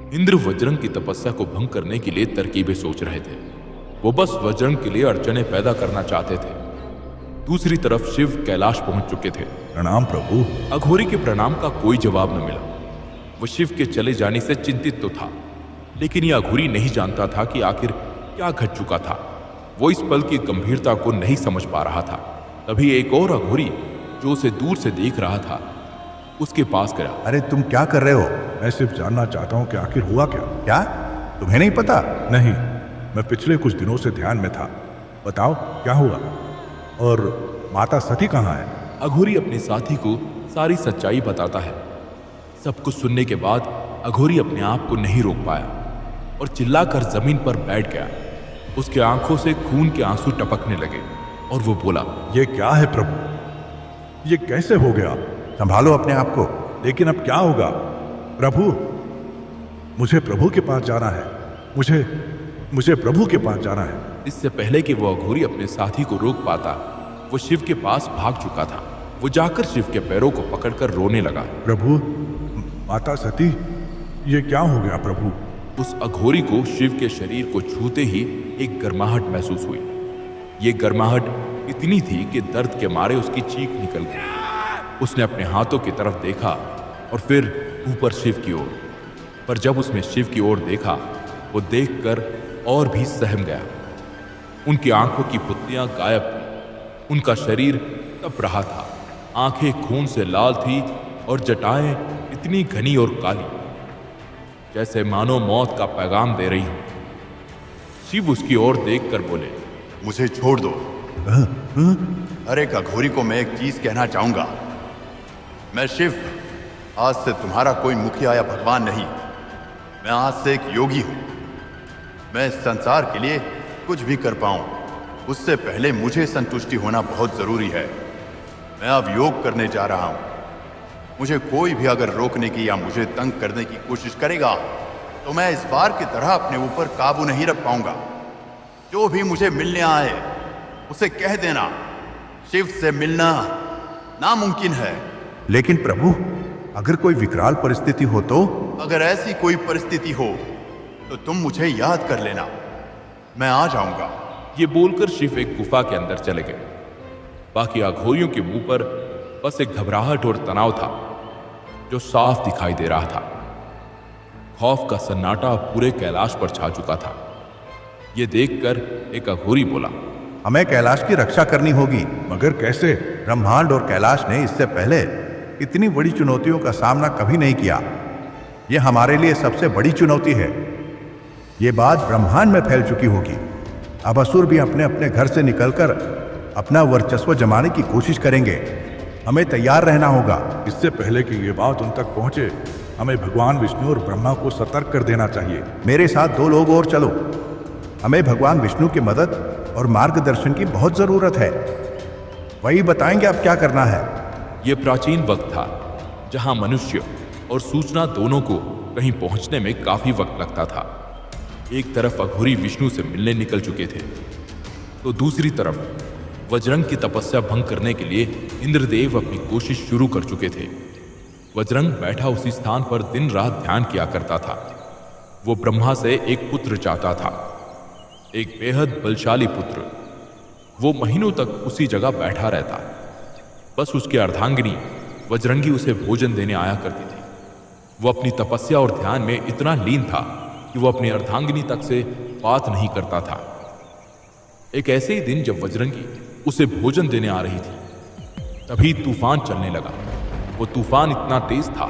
इंद्र वज्रंग की तपस्या को भंग करने के लिए तरकीबें सोच रहे थे। वो बस वज्रंग के लिए अड़चने पैदा करना चाहते थे। दूसरी तरफ शिव कैलाश पहुंच चुके थे। प्रणाम प्रभु। अघोरी के प्रणाम का कोई जवाब न मिला। वो शिव के चले जाने से चिंतित तो था, लेकिन यह अघोरी नहीं जानता था कि आखिर क्या घट चुका था। वो इस पल की गंभीरता को नहीं समझ पा रहा था। तभी एक और अघोरी जो उसे दूर से देख रहा था उसके पास गया। अरे तुम क्या कर रहे हो? मैं सिर्फ जानना चाहता हूँ कि आखिर हुआ क्या? क्या तुम्हें नहीं पता? नहीं, मैं पिछले कुछ दिनों से ध्यान में था। बताओ क्या हुआ? और माता सती कहाँ है? अघोरी अपने साथी को सारी सच्चाई बताता है। सब कुछ सुनने के बाद अघोरी अपने आप को नहीं रोक पाया और चिल्लाकर जमीन पर बैठ गया। उसके आंखों से खून के आंसू टपकने लगे और वो बोला, ये क्या है प्रभु? ये कैसे हो गया? संभालो अपने आप को। लेकिन अब क्या होगा? प्रभु, मुझे प्रभु के पास जाना है। मुझे प्रभु के पास जाना है। इससे पहले कि वो अघोरी अपने साथी को रोक पाता, वो शिव के पास भाग चुका था। वो जाकर शिव के पैरों को पकड़कर रोने लगा। प्रभु, माता सती, ये क्या हो गया प्रभु? उस अघोरी को शिव के शरीर को छूते ही एक गर्माहट महसूस हुई। ये गर्माहट इतनी थी कि दर्द के मारे उसकी चीख निकल गई। उसने अपने हाथों की तरफ देखा और फिर ऊपर शिव की ओर। पर जब उसने शिव की ओर देखा, वो देखकर और भी सहम गया। उनकी आंखों की पुतलियां गायब थी। उनका शरीर तप रहा था। आंखें खून से लाल थी और जटाएं इतनी घनी और काली, जैसे मानो मौत का पैगाम दे रही हो। शिव उसकी ओर देखकर बोले, मुझे छोड़ दो। अरे अघोरी को मैं एक चीज कहना चाहूंगा। मैं शिव, आज से तुम्हारा कोई मुखिया या भगवान नहीं। मैं आज से एक योगी हूं। मैं इस संसार के लिए कुछ भी कर पाऊं, उससे पहले मुझे संतुष्टि होना बहुत जरूरी है। मैं अब योग करने जा रहा हूं। मुझे कोई भी अगर रोकने की या मुझे तंग करने की कोशिश करेगा तो मैं इस बार की तरह अपने ऊपर काबू नहीं रख पाऊंगा। जो भी मुझे मिलने आए उसे कह देना शिव से मिलना नामुमकिन है। लेकिन प्रभु, अगर कोई विकराल परिस्थिति हो तो? अगर ऐसी कोई परिस्थिति हो तो तुम मुझे याद कर लेना, मैं आ जाऊंगा। ये बोलकर शिव एक गुफा के अंदर चले गए। बाकी अघोरियों के मुंह पर बस एक घबराहट और तनाव था जो साफ दिखाई दे रहा था। खौफ का सन्नाटा पूरे कैलाश पर छा चुका था। ये देखकर एक अघोरी बोला, हमें कैलाश की रक्षा करनी होगी। मगर कैसे? ब्रह्मांड और कैलाश ने इससे पहले इतनी बड़ी चुनौतियों का सामना कभी नहीं किया। यह हमारे लिए सबसे बड़ी चुनौती है। ये बात ब्रह्मांड में फैल चुकी होगी। अब असुर भी अपने अपने घर से निकलकर अपना वर्चस्व जमाने की कोशिश करेंगे। हमें तैयार रहना होगा। इससे पहले कि ये बात उन तक पहुंचे, हमें भगवान विष्णु और ब्रह्मा को सतर्क कर देना चाहिए। मेरे साथ 2 लोग और चलो। हमें भगवान विष्णु की मदद और मार्गदर्शन की बहुत जरूरत है। वही बताएंगे अब क्या करना है। यह प्राचीन वक्त था जहां मनुष्य और सूचना दोनों को कहीं पहुंचने में काफी वक्त लगता था। एक तरफ अघोरी विष्णु से मिलने निकल चुके थे, तो दूसरी तरफ वज्रंग की तपस्या भंग करने के लिए इंद्रदेव अपनी कोशिश शुरू कर चुके थे। वज्रंग बैठा उसी स्थान पर दिन रात ध्यान किया करता था। वो ब्रह्मा से एक पुत्र चाहता था, एक बेहद बलशाली पुत्र। वो महीनों तक उसी जगह बैठा रहता। बस उसकी अर्धांगिनी वज्रंगी उसे भोजन देने आया करती थी। वो अपनी तपस्या और ध्यान में इतना लीन था कि वो अपनी अर्धांगिनी तक से बात नहीं करता था। एक ऐसे ही दिन जब वज्रंगी उसे भोजन देने आ रही थी, तभी तूफान चलने लगा। वो तूफान इतना तेज था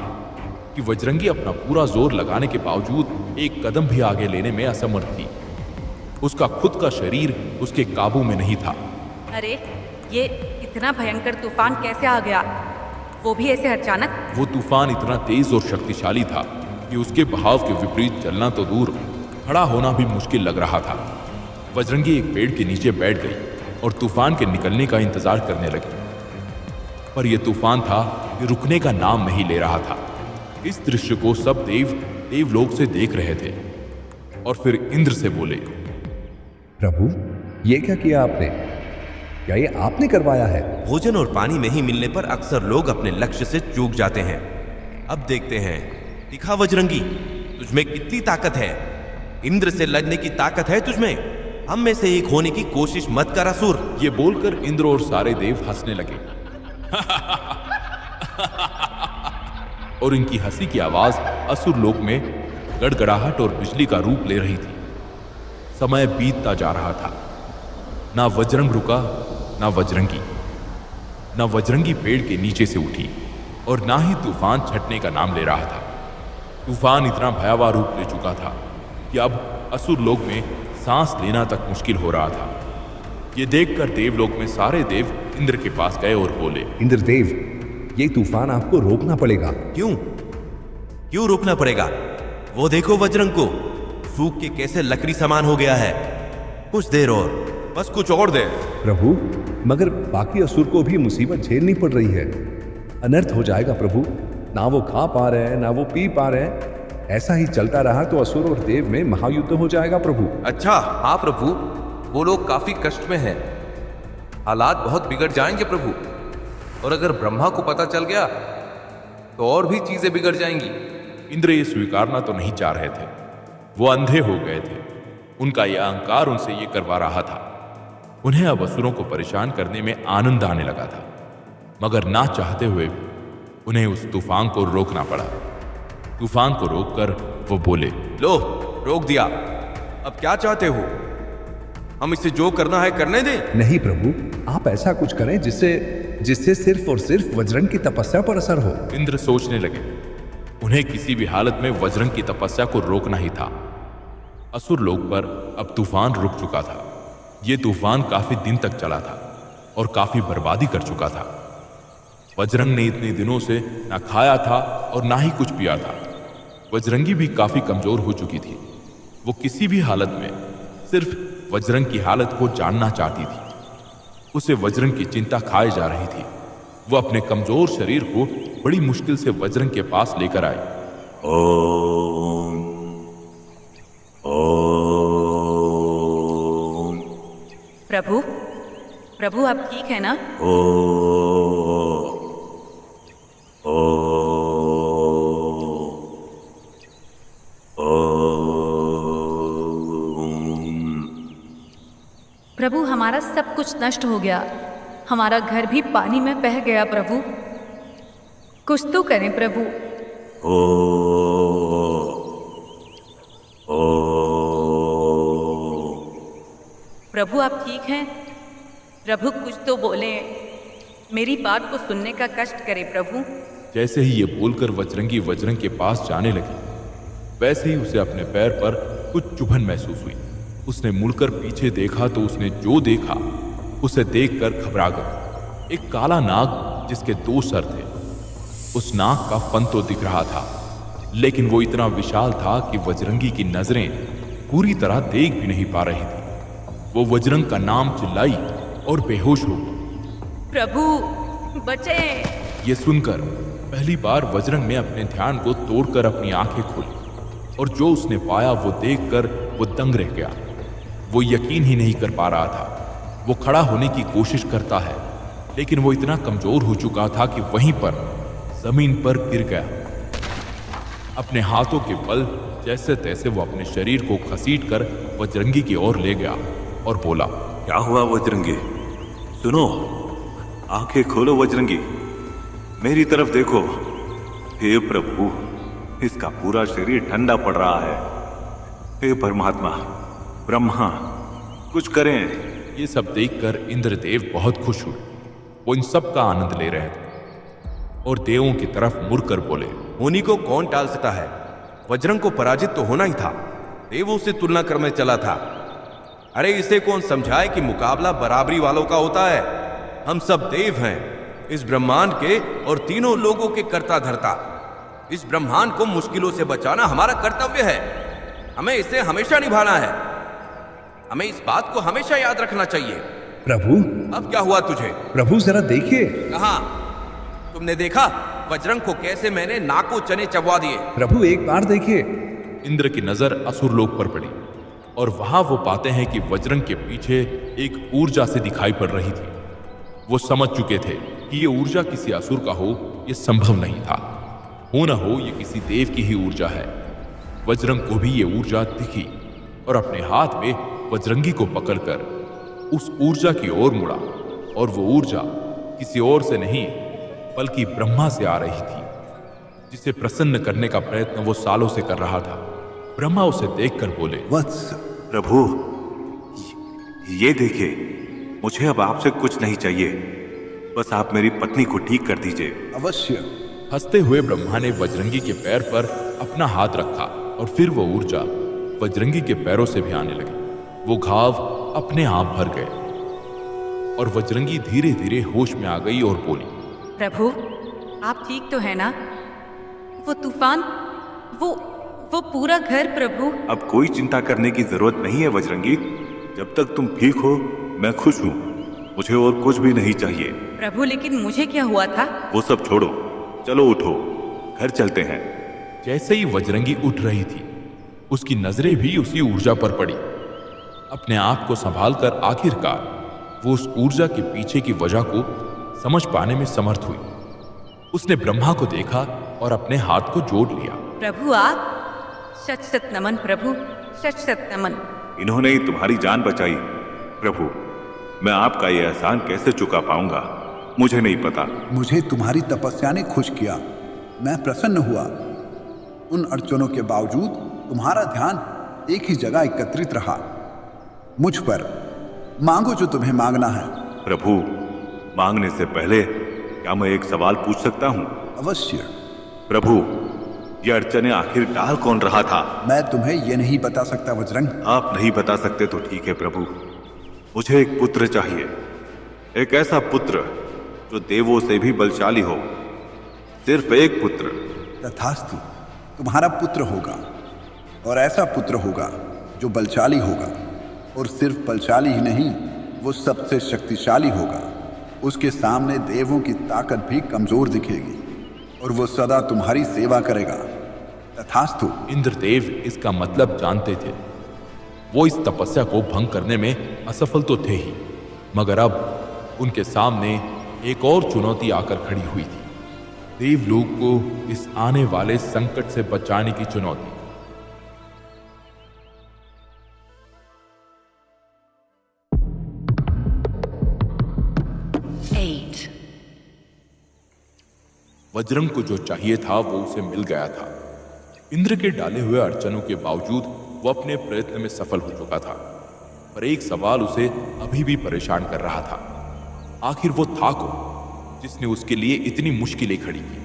कि वज्रंगी अपना पूरा जोर लगाने के बावजूद एक कदम भी आगे लेने में असमर्थ थी। उसका खुद का शरीर उसके काबू में नहीं था। अरे, ये इतना भयंकर तूफान कैसे आ गया? वो भी ऐसे अचानक? वो तूफान इतना तेज और शक्तिशाली था कि उसके बहाव के विपरीत चलना तो दूर, खड़ा होना भी मुश्किल लग रहा था। वज्रंगी एक पेड़ के नीचे बैठ गई और तूफान के निकलने का इंतजार करने लगी। पर यह तूफान था कि रुकने का नाम नहीं ले रहा था। इस दृश्य को सब देवलोक से देख रहे थे और फिर इंद्र से बोले, प्रभु, ये क्या किया आपने? क्या ये आपने करवाया है? भोजन और पानी नहीं मिलने पर अक्सर लोग अपने लक्ष्य से चूक जाते हैं। अब देखते हैं, दिखा वज्रंगी, तुझमें कितनी ताकत है? इंद्र से लड़ने की ताकत है तुझमें? हम में से एक होने की कोशिश मत कर असुर। ये बोलकर इंद्र और सारे देव हंसने लगे और इनकी हंसी की आवाज असुर लोक में गड़गड़ाहट और बिजली का रूप ले रही थी। समय बीतता जा रहा था। ना वज्रंग रुका, ना वज्रंगी पेड़ के नीचे से उठी और ना ही तूफान छटने का नाम ले रहा था। तूफान इतना भयावह रूप ले चुका था कि अब असुर लोक में सांस लेना तक मुश्किल हो रहा था। ये देखकर देवलोक में सारे देव इंद्र के पास गए और बोले, इंद्रदेव, ये तूफान आपको रोकना पड़ेगा। क्यों रोकना पड़ेगा? वो देखो वज्रंग को, सूख के कैसे लकड़ी समान हो गया है। कुछ देर और, बस कुछ और देर। प्रभु, मगर बाकी असुर को भी मुसीबत झेलनी पड़ रही है। अनर्थ हो जाएगा प्रभु। ना वो खा पा रहे हैं, ना वो पी पा रहे हैं। ऐसा ही चलता रहा तो असुर और देव में महायुद्ध हो जाएगा प्रभु। अच्छा, हाँ प्रभु, वो लोग काफी कष्ट में हैं। हालात बहुत बिगड़ जाएंगे प्रभु। और अगर ब्रह्मा को पता चल गया तो और भी चीजें बिगड़ जाएंगी। इंद्र ये स्वीकारना तो नहीं चाह रहे थे। वो अंधे हो गए थे। उनका यह अहंकार उनसे ये करवा रहा था। उन्हें अब असुरों को परेशान करने में आनंद आने लगा था, मगर ना चाहते हुए भी उन्हें उस तूफान को रोकना पड़ा। तूफान को रोककर वो बोले, लो, रोक दिया। अब क्या चाहते हो? हम इसे जो करना है करने दें? नहीं प्रभु, आप ऐसा कुछ करें जिससे सिर्फ और सिर्फ वज्रंग की तपस्या पर असर हो। इंद्र सोचने लगे। उन्हें किसी भी हालत में वज्रंग की तपस्या को रोकना ही था। असुर लोक पर अब तूफान रुक चुका था। ये तूफान काफी दिन तक चला था और काफी बर्बादी कर चुका था। वज्रंग ने इतने दिनों से ना खाया था और ना ही कुछ पिया था। वज्रंगी भी काफी कमजोर हो चुकी थी। वो किसी भी हालत में सिर्फ वज्रंग की हालत को जानना चाहती थी। उसे वज्रंग की चिंता खाए जा रही थी। वो अपने कमजोर शरीर को बड़ी मुश्किल से वज्रंग के पास लेकर आई। ओम ओम प्रभु आप ठीक है ना? प्रभु, हमारा सब कुछ नष्ट हो गया। हमारा घर भी पानी में बह गया प्रभु। कुछ तो करें प्रभु। प्रभु आप ठीक हैं? प्रभु कुछ तो बोले। मेरी बात को सुनने का कष्ट करें प्रभु। जैसे ही ये बोलकर वज्रंगी वज्रंग के पास जाने लगी, वैसे ही उसे अपने पैर पर कुछ चुभन महसूस हुई। उसने मुड़कर पीछे देखा तो उसने जो देखा उसे देखकर घबरा गई। एक काला नाग जिसके 2 सर थे। उस नाग का फन तो दिख रहा था, लेकिन वो इतना विशाल था कि वज्रंगी की नजरें पूरी तरह देख भी नहीं पा रही थी। वो वज्रंग का नाम चिल्लाई और बेहोश हो गई। प्रभु बचे। ये सुनकर पहली बार वज्रंग ने अपने ध्यान को तोड़कर अपनी आंखें खोली और जो उसने पाया वो देखकर वो दंग रह गया। वो यकीन ही नहीं कर पा रहा था। वो खड़ा होने की कोशिश करता है, लेकिन वो इतना कमजोर हो चुका था कि वहीं पर जमीन पर गिर गया। अपने हाथों के बल जैसे तैसे वो अपने शरीर को घसीटकर वज्रंगी की ओर ले गया और बोला, क्या हुआ वज्रंगी? सुनो, आंखें खोलो वज्रंगी, मेरी तरफ देखो। हे प्रभु, इसका पूरा शरीर ठंडा पड़ रहा है। हे परमात्मा, ब्रह्मा, कुछ करें। ये सब देखकर इंद्रदेव बहुत खुश हुए। वो इन सब का आनंद ले रहे थे और देवों की तरफ मुड़कर बोले, मुनि को कौन टाल सकता है? वज्रंग को पराजित तो होना ही था। देवों से तुलना करने चला था। अरे इसे कौन समझाए कि मुकाबला बराबरी वालों का होता है। हम सब देव हैं, इस ब्रह्मांड के और तीनों लोगों के कर्ता धर्ता। इस ब्रह्मांड को मुश्किलों से बचाना हमारा कर्तव्य है। हमें इसे हमेशा निभाना है। हमें इस बात को हमेशा याद रखना चाहिए। प्रभु, अब क्या हुआ तुझे? प्रभु जरा देखिए। कहाँ? तुमने देखा वज्रंग को कैसे मैंने नाको चने चबवा दिए? प्रभु एक बार देखिए। इंद्र की नजर असुरलोक पर पड़ी और वहां वो पाते हैं कि वज्रंग के पीछे एक ऊर्जा से दिखाई पड़ रही थी। वो समझ चुके थे कि ये ऊर्जा किसी असुर का हो ये संभव नहीं था। हो न हो ये किसी देव की ही ऊर्जा है। वज्रंग को भी ये ऊर्जा दिखी और अपने हाथ में वज्रंगी को पकड़कर उस ऊर्जा की ओर मुड़ा, और वो ऊर्जा किसी और से नहीं बल्कि ब्रह्मा से आ रही थी, जिसे प्रसन्न करने का प्रयत्न वो सालों से कर रहा था। ब्रह्मा उसे देखकर बोले, वत्स, प्रभु, ये देखिए, मुझे अब आपसे कुछ नहीं चाहिए, बस आप मेरी पत्नी को ठीक कर दीजिए। अवश्य। हंसते हुए ब्रह्मा ने वज्रंगी के पैर पर अपना हाथ रखा और फिर वो ऊर्जा वज्रंगी के पैरों से भी आने लगी। वो घाव अपने आप भर गए और वज्रंगी धीरे धीरे होश में आ गई और बोली, प्रभु आप ठीक तो है ना? वो तूफान, वो पूरा घर प्रभु। अब कोई चिंता करने की जरूरत नहीं है वज्रंगी, जब तक तुम ठीक हो मैं खुश हूं, मुझे और कुछ भी नहीं चाहिए। प्रभु लेकिन मुझे क्या हुआ था? वो सब छोड़ो, चलो उठो, घर चलते हैं। जैसे ही वज्रंगी उठ रही थी, उसकी नजरें भी उसी ऊर्जा पर पड़ी। अपने आप को संभालकर आखिरकार वो उस ऊर्जा के पीछे की वजह को समझ पाने में समर्थ हुई। उसने ब्रह्मा को देखा और अपने हाथ को जोड़ लिया। प्रभु आप, सच सत नमन प्रभु, सच सत नमन। इन्होंने ही तुम्हारी जान बचाई प्रभु, मैं आपका यह एहसान कैसे चुका पाऊंगा मुझे नहीं पता। मुझे तुम्हारी तपस्या ने खुश किया, मैं प्रसन्न हुआ। उन अड़चनों के बावजूद तुम्हारा ध्यान एक ही जगह एकत्रित रहा। मुझ पर मांगो जो तुम्हें मांगना है। प्रभु, मांगने से पहले क्या मैं एक सवाल पूछ सकता हूँ? अवश्य। प्रभु, ये अड़चने आखिर डाल कौन रहा था? मैं तुम्हें ये नहीं बता सकता वज्रंग। आप नहीं बता सकते तो ठीक है प्रभु, मुझे एक पुत्र चाहिए, एक ऐसा पुत्र जो देवों से भी बलशाली हो, सिर्फ एक पुत्र। तथास्तु, तुम्हारा पुत्र होगा, और ऐसा पुत्र होगा जो बलशाली होगा, और सिर्फ बलशाली ही नहीं, वो सबसे शक्तिशाली होगा। उसके सामने देवों की ताकत भी कमजोर दिखेगी, और वो सदा तुम्हारी सेवा करेगा। तथास्तु। इंद्रदेव इसका मतलब जानते थे। वो इस तपस्या को भंग करने में असफल तो थे ही, मगर अब उनके सामने एक और चुनौती आकर खड़ी हुई थी, देवलोक को इस आने वाले संकट से बचाने की चुनौती। वज्रंग को जो चाहिए था वो उसे मिल गया था। इंद्र के डाले हुए अड़चनों के बावजूद वो अपने प्रयत्न में सफल हो चुका था, पर एक सवाल उसे अभी भी परेशान कर रहा था। आखिर वो था कौन जिसने उसके लिए इतनी मुश्किलें खड़ी की?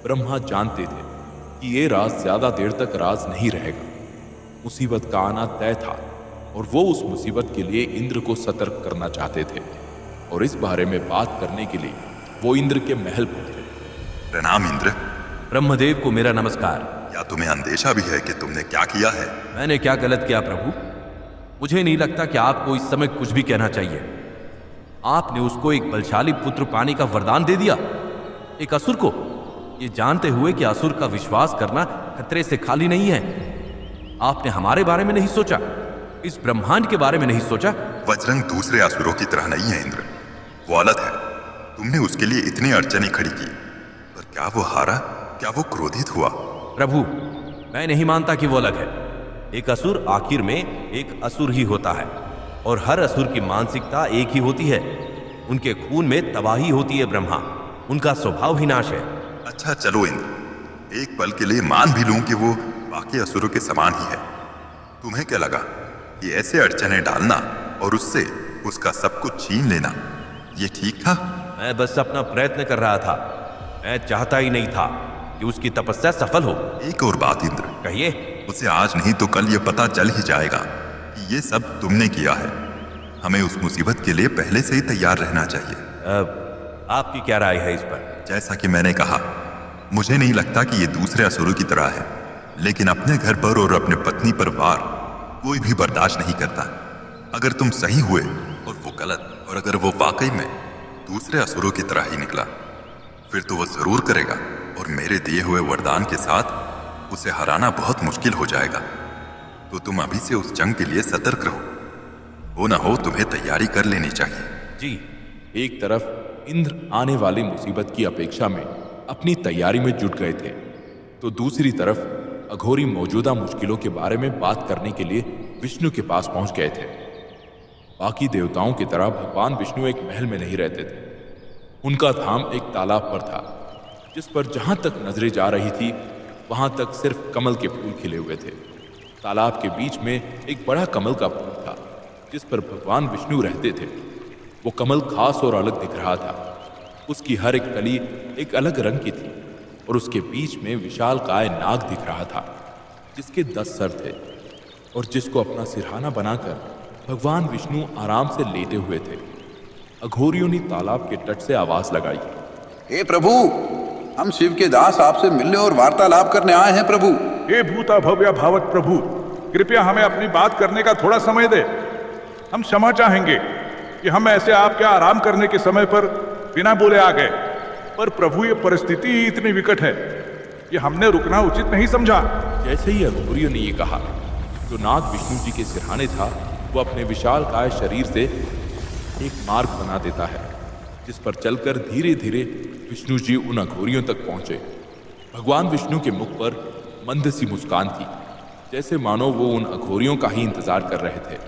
ब्रह्मा जानते थे कि ये राज ज्यादा देर तक राज नहीं रहेगा। मुसीबत का आना तय था और वो उस मुसीबत के लिए इंद्र को सतर्क करना चाहते थे, और इस बारे में बात करने के लिए वो इंद्र के महल पहुंचे। प्रणाम इंद्र। ब्रह्मदेव को मेरा नमस्कार। क्या तुम्हें अंदेशा भी है कि तुमने क्या किया है? मैंने क्या गलत किया प्रभु? मुझे नहीं लगता कि आपको इस समय कुछ भी कहना चाहिए। आपने उसको एक बलशाली पुत्र पाने का वरदान दे दिया, एक असुर को, ये जानते हुए कि असुर का विश्वास करना खतरे से खाली नहीं है। आपने हमारे बारे में नहीं सोचा, इस ब्रह्मांड के बारे में नहीं सोचा। वज्रंग दूसरे असुरों की तरह नहीं है इंद्र, वो अलग है। तुमने उसके लिए इतनी अड़चनें खड़ी की, पर क्या वो हारा? क्या वो क्रोधित हुआ? प्रभु, मैं नहीं मानता कि वो अलग है। एक असुर आखिर में एक असुर ही होता है, और हर असुर की मानसिकता एक ही होती है। उनके खून में तबाही होती है ब्रह्मा, उनका स्वभाव ही नाश है। अच्छा चलो इंद्र, एक पल के लिए मान भी लूं कि वो बाकी असुरों के समान ही है। तुम्हें क्या लगा कि ऐसे अड़चने डालना और उससे उसका सब कुछ छीन लेना ये ठीक था? मैं बस अपना प्रयत्न कर रहा था। मैं चाहता ही नहीं था कि उसकी तपस्या सफल हो। एक और बात इंद्र, कहिए। उसे आज नहीं तो कल ये पता चल ही जाएगा कि ये सब तुमने किया है। हमें उस मुसीबत के लिए पहले से ही तैयार रहना चाहिए। आपकी क्या राय है इस पर? जैसा कि मैंने कहा, मुझे नहीं लगता कि ये दूसरे असुरों की तरह है, लेकिन अपने घर पर और अपने पत्नी पर वार कोई भी बर्दाश्त नहीं करता। अगर तुम सही हुए और वो गलत, और अगर वो वाकई में दूसरे असुरों की तरह ही निकला, फिर तो वो जरूर करेगा, और मेरे दिए हुए वरदान के साथ उसे हराना बहुत मुश्किल हो जाएगा। तो तुम अभी से उस जंग के लिए सतर्क रहो। हो ना हो तुम्हें तैयारी कर लेनी चाहिए। जी। एक तरफ इंद्र आने वाली मुसीबत की अपेक्षा में अपनी तैयारी में जुट गए थे, तो दूसरी तरफ अघोरी मौजूदा मुश्किलों के बारे में बात करने के लिए विष्णु के पास पहुंच गए थे। बाकी देवताओं की तरह भगवान विष्णु एक महल में नहीं रहते थे। उनका धाम एक तालाब पर था, जिस पर जहां तक नजरें जा रही थी वहां तक सिर्फ कमल के फूल खिले हुए थे। तालाब के बीच में एक बड़ा कमल का फूल था, जिस पर भगवान विष्णु रहते थे। वो कमल खास और अलग दिख रहा था। उसकी हर एक कली एक अलग रंग की थी और उसके बीच में विशालकाय नाग दिख रहा था, जिसके 10 सर थे और जिसको अपना सिरहाना बनाकर भगवान विष्णु आराम से लेटे हुए थे। अघोरियों ने तालाब के तट से आवाज लगाई, हे प्रभु, हम शिव के दास आपसे मिलने और वार्तालाप करने आए हैं प्रभु। हे भूता भव्य भावत प्रभु, कृपया हमें अपनी बात करने का थोड़ा समय दे। हम क्षमा चाहेंगे कि हम ऐसे आपके आराम करने के समय पर बिना बोले आ गए, पर प्रभु ये परिस्थिति ही इतनी विकट है कि हमने रुकना उचित नहीं समझा। जैसे ही अघोरियों ने ये कहा, जो नाग विष्णु जी के सिरहाने था वो अपने विशालकाय शरीर से एक मार्ग बना देता है, जिस पर चलकर धीरे धीरे विष्णु जी उन अघोरियों तक पहुंचे। भगवान विष्णु के मुख पर मंद सी मुस्कान थी, जैसे मानो वो उन अघोरियों का ही इंतजार कर रहे थे।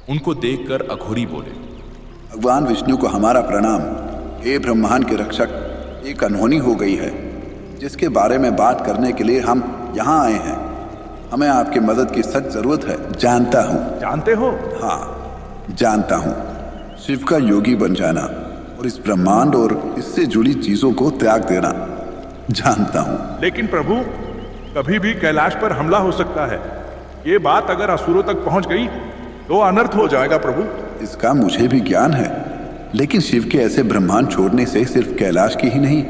उनको देखकर अघोरी बोले, भगवान विष्णु को हमारा प्रणाम। हे ब्रह्मांड के रक्षक, एक अनहोनी हो गई है जिसके बारे में बात करने के लिए हम यहाँ आए हैं। हमें आपकी मदद की सख्त जरूरत है। जानता हूँ। जानते हो? हाँ, जानता हूँ। शिव का योगी बन जाना और इस ब्रह्मांड और इससे जुड़ी चीजों को त्याग देना जानता हूँ। लेकिन प्रभु, कभी भी कैलाश पर हमला हो सकता है। ये बात अगर असुरों तक पहुंच गई तो अनर्थ हो जाएगा प्रभु। इसका मुझे भी ज्ञान है, लेकिन शिव के ऐसे ब्रह्मांड छोड़ने से सिर्फ कैलाश की ही नहीं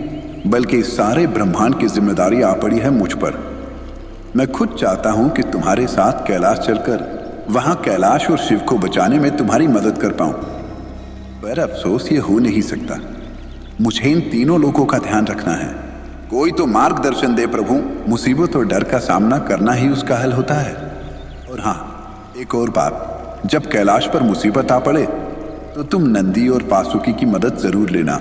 बल्कि सारे ब्रह्मांड की जिम्मेदारी आ पड़ी है मुझ पर। मैं खुद चाहता हूं कि तुम्हारे साथ कैलाश चलकर वहां कैलाश और शिव को बचाने में तुम्हारी मदद कर पाऊं, पर अफसोस ये हो नहीं सकता। मुझे इन तीनों लोगों का ध्यान रखना है। कोई तो मार्गदर्शन दे प्रभु। मुसीबत और डर का सामना करना ही उसका हल होता है। और हाँ, एक और बात, जब कैलाश पर मुसीबत आ पड़े तो तुम नंदी और वासुकी की मदद जरूर लेना।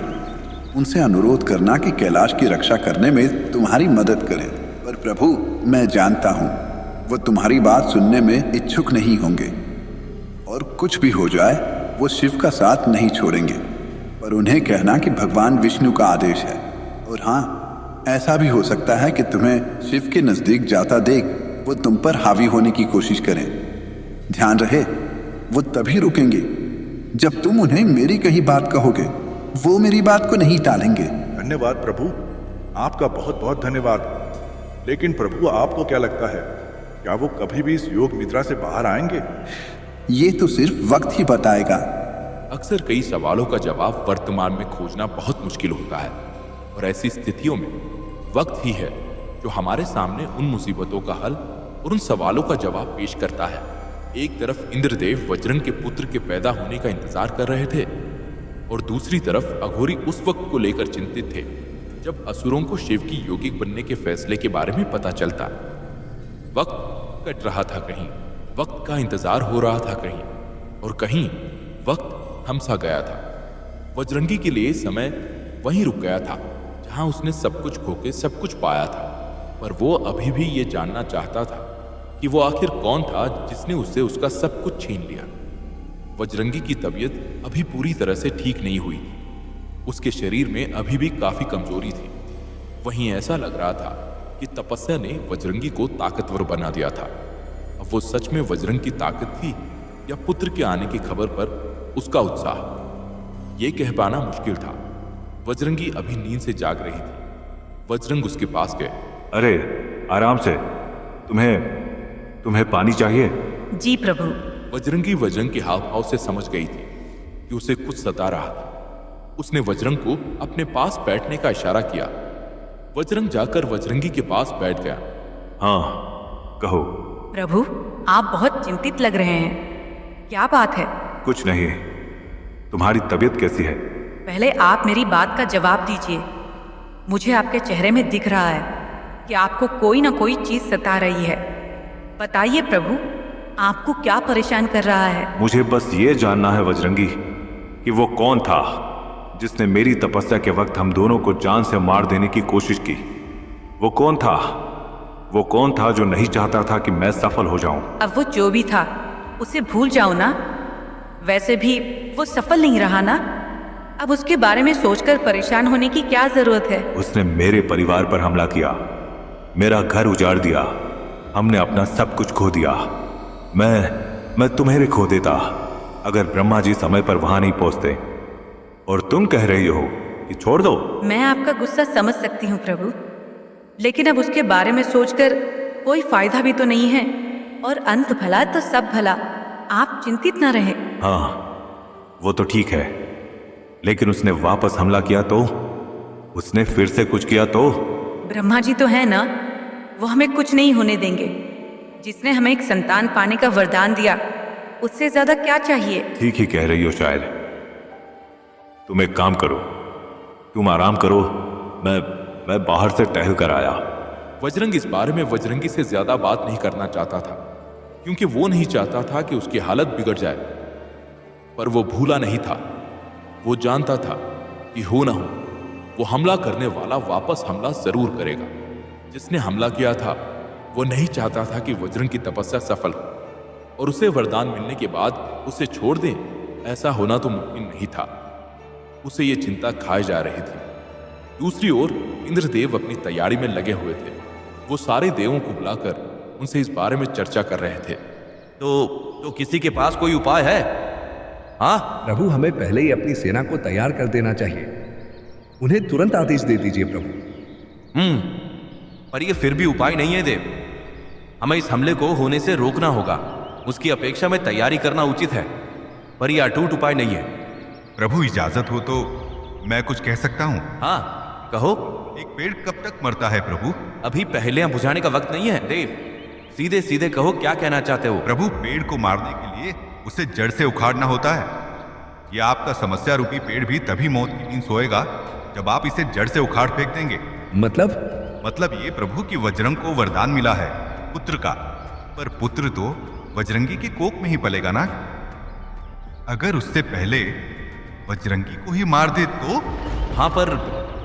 उनसे अनुरोध करना कि कैलाश की रक्षा करने में तुम्हारी मदद करें। पर प्रभु, मैं जानता हूं वो तुम्हारी बात सुनने में इच्छुक नहीं होंगे, और कुछ भी हो जाए वो शिव का साथ नहीं छोड़ेंगे। पर उन्हें कहना कि भगवान विष्णु का आदेश है। और हाँ, ऐसा भी हो सकता है कि तुम्हें शिव के नजदीक जाता देख वो तुम पर हावी होने की कोशिश करें। ध्यान रहे, वो तभी रुकेंगे जब तुम उन्हें मेरी कही बात कहोगे। वो मेरी बात को नहीं टालेंगे। धन्यवाद प्रभु, आपका बहुत बहुत धन्यवाद। लेकिन प्रभु, आपको क्या लगता है, क्या वो कभी भी इस योग निद्रा से बाहर आएंगे? ये तो सिर्फ वक्त ही बताएगा। अक्सर कई सवालों का जवाब वर्तमान में खोजना बहुत मुश्किल होता है, और ऐसी स्थितियों में वक्त ही है जो हमारे सामने उन मुसीबतों का हल और उन सवालों का जवाब पेश करता है। एक तरफ इंद्रदेव वज्रंग के पुत्र के पैदा होने का इंतजार कर रहे थे, और दूसरी तरफ अघोरी उस वक्त को लेकर चिंतित थे जब असुरों को शिव की योगिक बनने के फैसले के बारे में पता चलता। वक्त कट रहा था कहीं, वक्त का इंतजार हो रहा था कहीं, और कहीं वक्त थमसा गया था। वज्रंगी के लिए समय वहीं रुक गया था जहां उसने सब कुछ खो के सब कुछ पाया था। पर वो अभी भी ये जानना चाहता था कि वो आखिर कौन था जिसने उससे उसका सब कुछ छीन लिया। वज्रंगी की तबीयत अभी पूरी तरह से ठीक नहीं हुई। उसके शरीर में अभी भी काफी कमजोरी थी। वहीं ऐसा लग रहा था कि तपस्या ने वज्रंगी को ताकतवर बना दिया था। अब वो सच में वज्रंग की ताकत थी या पुत्र के आने की खबर पर उसका उत्साह, ये कह पाना मुश्किल था। वज्रंगी अभी नींद से जाग रही थी। वज्रंग उसके पास गए। अरे आराम से, तुम्हें पानी चाहिए? जी प्रभु। वज्रंगी वज्रंग के हाव भाव से समझ गई थी कि उसे कुछ सता रहा था। उसने वज्रंग को अपने पास बैठने का इशारा किया। वज्रंग जाकर वज्रंगी के पास बैठ गया। हाँ, कहो। प्रभु, आप बहुत चिंतित लग रहे हैं, क्या बात है? कुछ नहीं। तुम्हारी तबीयत कैसी है? पहले आप मेरी बात का जवाब दीजिए। मुझे आपके चेहरे में दिख रहा है कि आपको कोई ना कोई चीज सता रही है। बताइए प्रभु, आपको क्या परेशान कर रहा है? मुझे बस ये जानना है वज्रंगी कि वो कौन था जिसने मेरी तपस्या के वक्त हम दोनों को जान से मार देने की कोशिश की। वो कौन था? वो कौन था जो नहीं चाहता था कि मैं सफल हो जाऊं? अब वो जो भी था उसे भूल जाओ ना। वैसे भी वो सफल नहीं रहा ना। अब उसके बारे में सोचकर परेशान होने की क्या जरूरत है? उसने मेरे परिवार पर हमला किया, मेरा घर उजाड़ दिया, हमने अपना सब कुछ खो दिया। मैं तुम्हें खो देता अगर ब्रह्मा जी समय पर वहां नहीं पहुंचते। और तुम कह रही हो कि छोड़ दो। मैं आपका गुस्सा समझ सकती हूँ प्रभु, लेकिन अब उसके बारे में सोचकर कोई फायदा भी तो नहीं है। और अंत भला तो सब भला। आप चिंतित न रहे। हाँ, वो तो ठीक है, लेकिन उसने वापस हमला किया तो, उसने फिर से कुछ किया तो? ब्रह्मा जी तो है ना, वो हमें कुछ नहीं होने देंगे। जिसने हमें एक संतान पाने का वरदान दिया, उससे ज्यादा क्या चाहिए? ठीक ही कह रही हो शायद। तुम एक काम करो, तुम आराम करो, मैं बाहर से टहल कर आया। बजरंग इस बारे में बजरंगी से ज्यादा बात नहीं करना चाहता था, क्योंकि वो नहीं चाहता था कि उसकी हालत बिगड़ जाए। पर वो भूला नहीं था। वो जानता था कि हो ना हो वो हमला करने वाला वापस हमला जरूर करेगा। जिसने हमला किया था वो नहीं चाहता था कि बजरंग की तपस्या सफल हो और उसे वरदान मिलने के बाद उसे छोड़ दें। ऐसा होना तो मुमकिन नहीं था। उसे ये चिंता खाए जा रही थी। दूसरी ओर इंद्रदेव अपनी तैयारी में लगे हुए थे। वो सारे देवों को बुलाकर उनसे इस बारे में चर्चा कर रहे थे। तो किसी के पास कोई उपाय है? हाँ प्रभु, हमें पहले ही अपनी सेना को तैयार कर देना चाहिए। उन्हें तुरंत आदेश दे दीजिए प्रभु। पर यह फिर भी उपाय नहीं है देव। हमें इस हमले को होने से रोकना होगा। उसकी अपेक्षा में तैयारी करना उचित है, पर यह अटूट उपाय नहीं है। प्रभु, इजाजत हो तो मैं कुछ कह सकता हूँ? हाँ कहो। एक पेड़ कब तक मरता है प्रभु? अभी पहले बुझाने का वक्त नहीं है देव। सीधे सीधे कहो, क्या कहना चाहते हो? प्रभु, पेड़ को मारने के लिए उसे जड़ से उखाड़ना होता है। यह आपका समस्या रूपी पेड़ भी तभी मौत की नींद सोएगा जब आप इसे जड़ से उखाड़ फेंक देंगे। मतलब ये प्रभु कि वज्रंग को वरदान मिला है पुत्र का, पर पुत्र तो वज्रंगी के कोख में ही पलेगा ना। अगर उससे पहले वज्रंगी को ही मार दे तो? हाँ, पर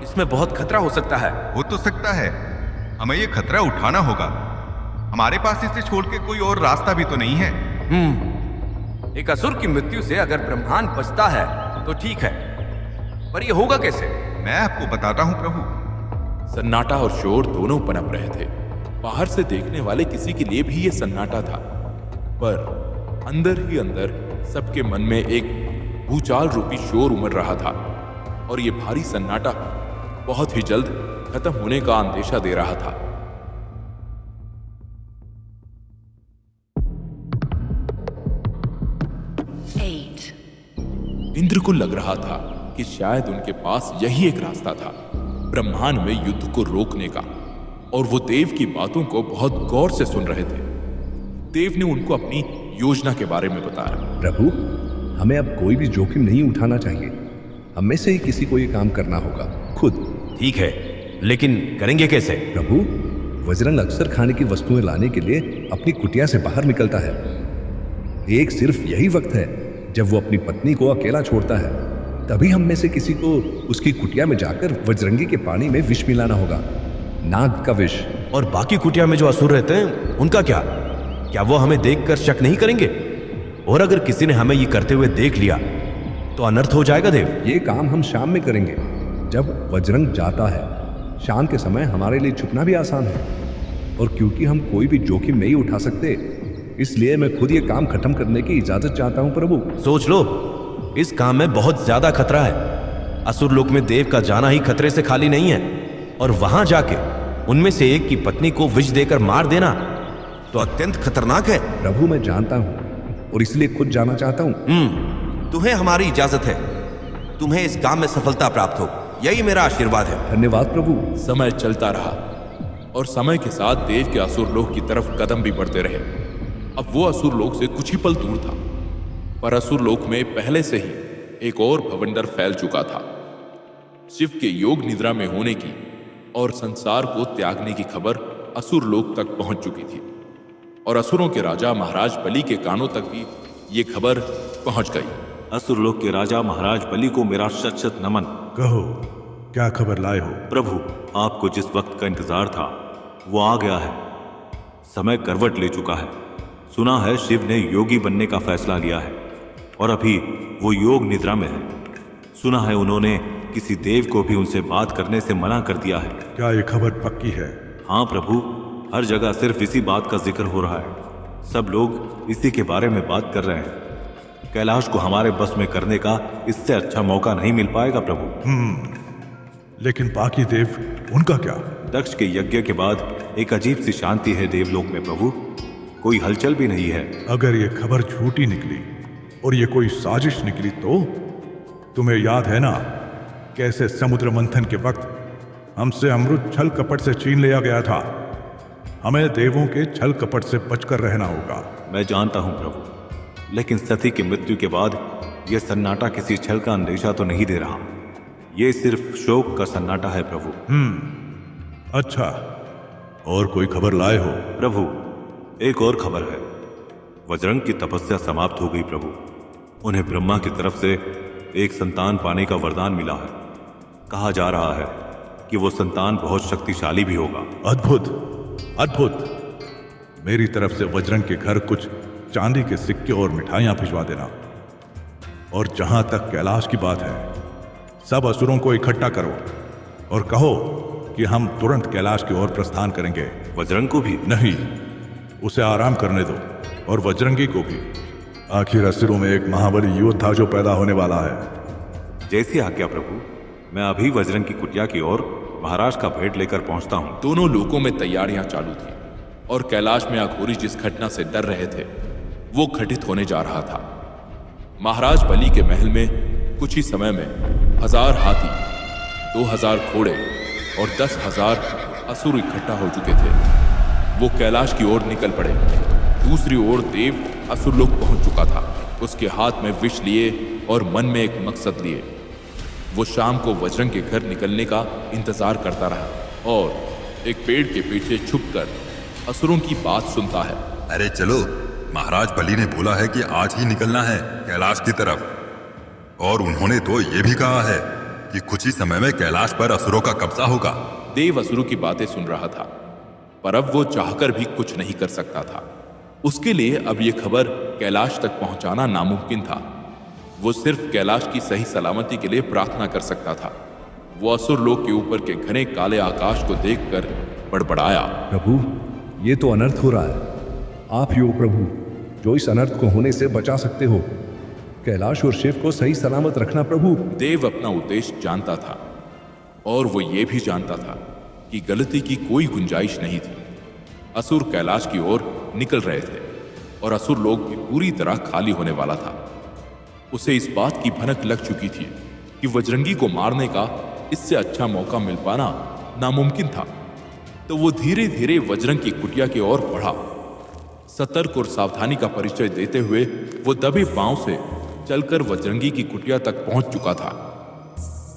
इसमें बहुत खतरा हो सकता है। हो तो सकता है, हमें ये खतरा उठाना होगा। हमारे पास इसे छोड़ के कोई और रास्ता भी तो नहीं है। एक असुर की मृत्यु से अगर ब्रह्मांड बचता है तो ठीक है, पर यह होगा कैसे? मैं आपको बताता हूं प्रभु। सन्नाटा और शोर दोनों पनप रहे थे। बाहर से देखने वाले किसी के लिए भी यह सन्नाटा था, पर अंदर ही अंदर सबके मन में एक भूचाल रूपी शोर उमड़ रहा था। और यह भारी सन्नाटा बहुत ही जल्द खत्म होने का अंदेशा दे रहा था। इंद्र को लग रहा था कि शायद उनके पास यही एक रास्ता था ब्रह्मांड में युद्ध को रोकने का, और वो देव की बातों को बहुत गौर से सुन रहे थे। देव ने उनको अपनी योजना के बारे में बताया। प्रभु, हमें अब कोई भी जोखिम नहीं उठाना चाहिए। हम में से ही किसी को ये काम करना होगा खुद। ठीक है, लेकिन करेंगे कैसे? प्रभु, वज्रंग अक्सर खाने की वस्तुएं लाने के लिए अपनी कुटिया से बाहर निकलता है। एक सिर्फ यही वक्त है जब वो अपनी पत्नी को अकेला छोड़ता है। तभी हम में से किसी को उसकी कुटिया में जाकर वज्रंगी के पानी में विष मिलाना होगा, नाग का विष। और बाकी कुटिया में जो असुर रहते हैं उनका क्या वो हमें देखकर शक नहीं करेंगे? और अगर किसी ने हमें ये करते हुए देख लिया तो अनर्थ हो जाएगा देव। ये काम हम शाम में करेंगे, जब वज्रंग जाता है। शाम के समय हमारे लिए छुपना भी आसान है, और क्योंकि हम कोई भी जोखिम नहीं उठा सकते, इसलिए मैं खुद ये काम खत्म करने की इजाजत चाहता हूं प्रभु। सोच लो, इस काम में बहुत ज्यादा खतरा है। असुर लोक में देव का जाना ही खतरे से खाली नहीं है, और वहां जाके उनमें से एक की पत्नी को विष देकर मार देना तो अत्यंत खतरनाक है। प्रभु, मैं जानता हूं और इसलिए खुद जाना चाहता हूं। तुम्हें हमारी इजाजत है। तुम्हें इस काम में सफलता प्राप्त हो, यही मेरा आशीर्वाद है। धन्यवाद प्रभु। समय चलता रहा और समय के साथ देव के असुर लोक की तरफ कदम भी बढ़ते रहे। अब वो असुर लोक से कुछ ही पल दूर था, पर असुर लोक में पहले से ही एक और भवंडर फैल चुका था। शिव के योग निद्रा में होने की और संसार को त्यागने की खबर असुर लोक तक पहुंच चुकी थी, और असुरों के राजा महाराज बलि के कानों तक भी ये खबर पहुंच गई। असुर लोक के राजा महाराज बलि को मेरा शत शत नमन। कहो, क्या खबर लाए हो? प्रभु, आपको जिस वक्त का इंतजार था वो आ गया है। समय करवट ले चुका है। सुना है शिव ने योगी बनने का फैसला लिया है और अभी वो योग निद्रा में है। सुना है उन्होंने किसी देव को भी उनसे बात करने से मना कर दिया है। क्या ये खबर पक्की है? हाँ प्रभु, हर जगह सिर्फ इसी बात का जिक्र हो रहा है। सब लोग इसी के बारे में बात कर रहे हैं। कैलाश को हमारे बस में करने का इससे अच्छा मौका नहीं मिल पाएगा प्रभु। लेकिन बाकी देव, उनका क्या? दक्ष के यज्ञ के बाद एक अजीब सी शांति है देवलोक में प्रभु। कोई हलचल भी नहीं है। अगर ये खबर झूठी निकली और ये कोई साजिश निकली तो? तुम्हें याद है ना कैसे समुद्र मंथन के वक्त हमसे अमृत छल कपट से छीन लिया गया था? हमें देवों के छल कपट से बचकर रहना होगा। मैं जानता हूं प्रभु, लेकिन सती की मृत्यु के बाद यह सन्नाटा किसी छल का अंदेशा तो नहीं दे रहा। ये सिर्फ शोक का सन्नाटा है प्रभु। अच्छा, और कोई खबर लाए हो? प्रभु, एक और खबर है। वज्रंग की तपस्या समाप्त हो गई प्रभु। उन्हें ब्रह्मा की तरफ से एक संतान पाने का वरदान मिला है। कहा जा रहा है कि वो संतान बहुत शक्तिशाली भी होगा। अद्भुत, अद्भुत। मेरी तरफ से वज्रंग के घर कुछ चांदी के सिक्के और मिठाइयां भिजवा देना। और जहां तक कैलाश की बात है, सब असुरों को इकट्ठा करो और कहो कि हम तुरंत कैलाश की ओर प्रस्थान करेंगे। वज्रंग को भी? नहीं, उसे आराम करने दो, और वज्रंगी को भी। आखिर असुरों में एक महाबली योद्धा जो पैदा होने वाला है। जैसी आज्ञा प्रभु। मैं अभी वज्रंग की कुटिया की ओर महाराज का भेंट लेकर पहुंचता हूं। दोनों लोगों में तैयारियां चालू थी और कैलाश में अघोरी जिस घटना से डर रहे थे वो घटित होने जा रहा था। महाराज बलि के महल में कुछ ही समय में 1000 हाथी, 2000 घोड़े और 10,000 असुर इकट्ठा हो चुके थे। वो कैलाश की ओर निकल पड़े। दूसरी ओर देव असुर लोग पहुंच चुका था। उसके हाथ में विष लिए और मन में एक मकसद लिए। वो शाम को वज्रंग के घर निकलने का इंतजार करता रहा और एक पेड़ के पीछे छुपकर असुरों की बात सुनता है। अरे चलो, महाराज बलि ने बोला है कि आज ही निकलना है कैलाश की तरफ, और उन्होंने तो ये भी कहा है कि कुछ ही समय में कैलाश पर असुरों का कब्जा होगा। देव असुरों की बातें सुन रहा था, पर अब वो चाहकर भी कुछ नहीं कर सकता था। उसके लिए अब ये खबर कैलाश तक पहुंचाना नामुमकिन था। वो सिर्फ कैलाश की सही सलामती के लिए प्रार्थना कर सकता था। वो असुर लोक के ऊपर के घने काले आकाश को देखकर बड़बड़ाया, प्रभु, ये तो अनर्थ हो रहा है। आप ही हो प्रभु जो इस अनर्थ को होने से बचा सकते हो। कैलाश और शिव को सही सलामत रखना प्रभु। देव अपना उद्देश्य जानता था और वो ये भी जानता था कि गलती की कोई गुंजाइश नहीं थी। असुर कैलाश की ओर निकल रहे थे और असुर लोग भी पूरी तरह खाली होने वाला था। उसे इस बात की भनक लग चुकी थी कि वज्रंगी को मारने का इससे अच्छा मौका मिल पाना नामुमकिन था। तो वो धीरे धीरे वज्रंग की कुटिया की ओर बढ़ा। सतर्क और सावधानी का परिचय देते हुए वो दबे पांव से चलकर वज्रंगी की कुटिया तक पहुंच चुका था।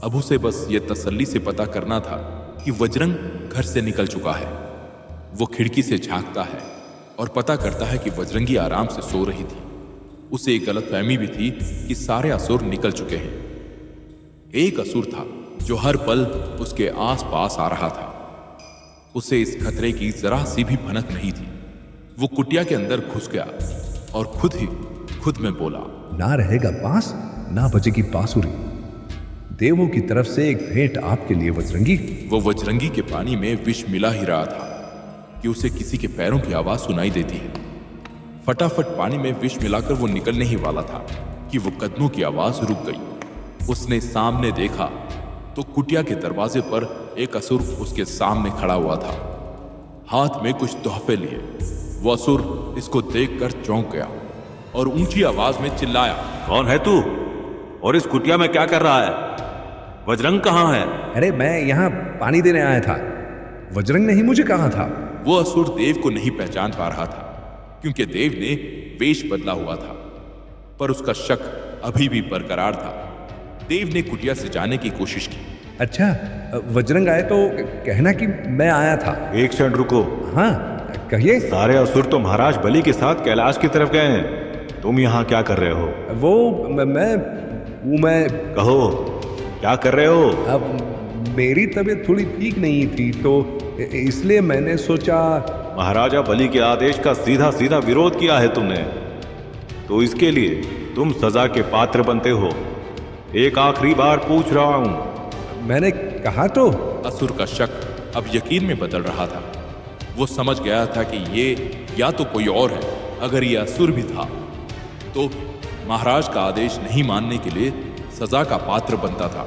अब उसे बस ये तसल्ली से पता करना था कि वज्रंग घर से निकल चुका है। वो खिड़की से झांकता है और पता करता है कि वज्रंगी आराम से सो रही थी। उसे एक गलतफहमी भी थी कि सारे असुर निकल चुके हैं। एक असुर था जो हर पल उसके आसपास आ रहा था। उसे इस खतरे की जरा सी भी भनक नहीं थी। वो कुटिया के अंदर घुस गया और खुद में बोला, ना रहेगा बांस, ना बजेगी बांसुरी। देवों की तरफ से एक भेंट आपके लिए वज्रंगी। वो वज्रंगी के पानी में विष मिला ही रहा था कि उसे किसी के पैरों की आवाज सुनाई देती है। फटाफट पानी में विष मिलाकर वो निकलने ही वाला था कि वो कदमों की आवाज रुक गई। उसने सामने देखा तो कुटिया के दरवाजे पर एक असुर उसके सामने खड़ा हुआ था, हाथ में कुछ तोहफे लिए। वो असुर इसको देखकर चौंक गया और ऊंची आवाज में चिल्लाया, कौन है तू और इस कुटिया में क्या कर रहा है? वज्रंग कहाँ है? अरे मैं यहाँ पानी देने आया था। वज्रंग ने ही मुझे कहा था। वो असुर देव को नहीं पहचान पा रहा था क्योंकि देव ने वेश बदला हुआ था, पर उसका शक अभी भी बरकरार था। देव ने कुटिया से जाने की कोशिश की। अच्छा, वज्रंग आए तो कहना कि मैं आया था। एक क्षण रुको। हाँ कहिए। सारे असुर तो महाराज बलि के साथ कैलाश की तरफ गए हैं। तुम यहाँ क्या कर रहे हो? मैं कहो, क्या कर रहे हो? अब मेरी तबीयत थोड़ी ठीक नहीं थी तो इसलिए मैंने सोचा महाराजा बलि के आदेश का सीधा सीधा विरोध किया है तुमने, तो इसके लिए तुम सजा के पात्र बनते हो। एक आखिरी बार पूछ रहा हूं। मैंने कहा तो। असुर का शक अब यकीन में बदल रहा था। वो समझ गया था कि ये या तो कोई और है। अगर ये असुर भी था तो महाराज का आदेश नहीं मानने के लिए सजा का पात्र बनता था।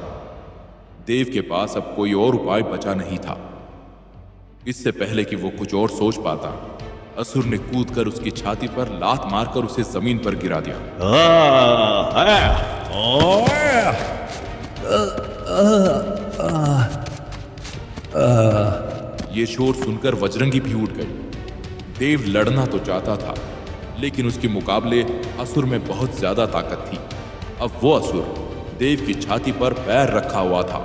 देव के पास अब कोई और उपाय बचा नहीं था। इससे पहले कि वो कुछ और सोच पाता, असुर ने कूदकर उसकी छाती पर लात मारकर उसे जमीन पर गिरा दिया। ये शोर सुनकर वज्रंगी भी उठ गई। देव लड़ना तो चाहता था, लेकिन उसके मुकाबले असुर में बहुत ज्यादा ताकत थी। अब वो असुर देव की छाती पर पैर रखा हुआ था।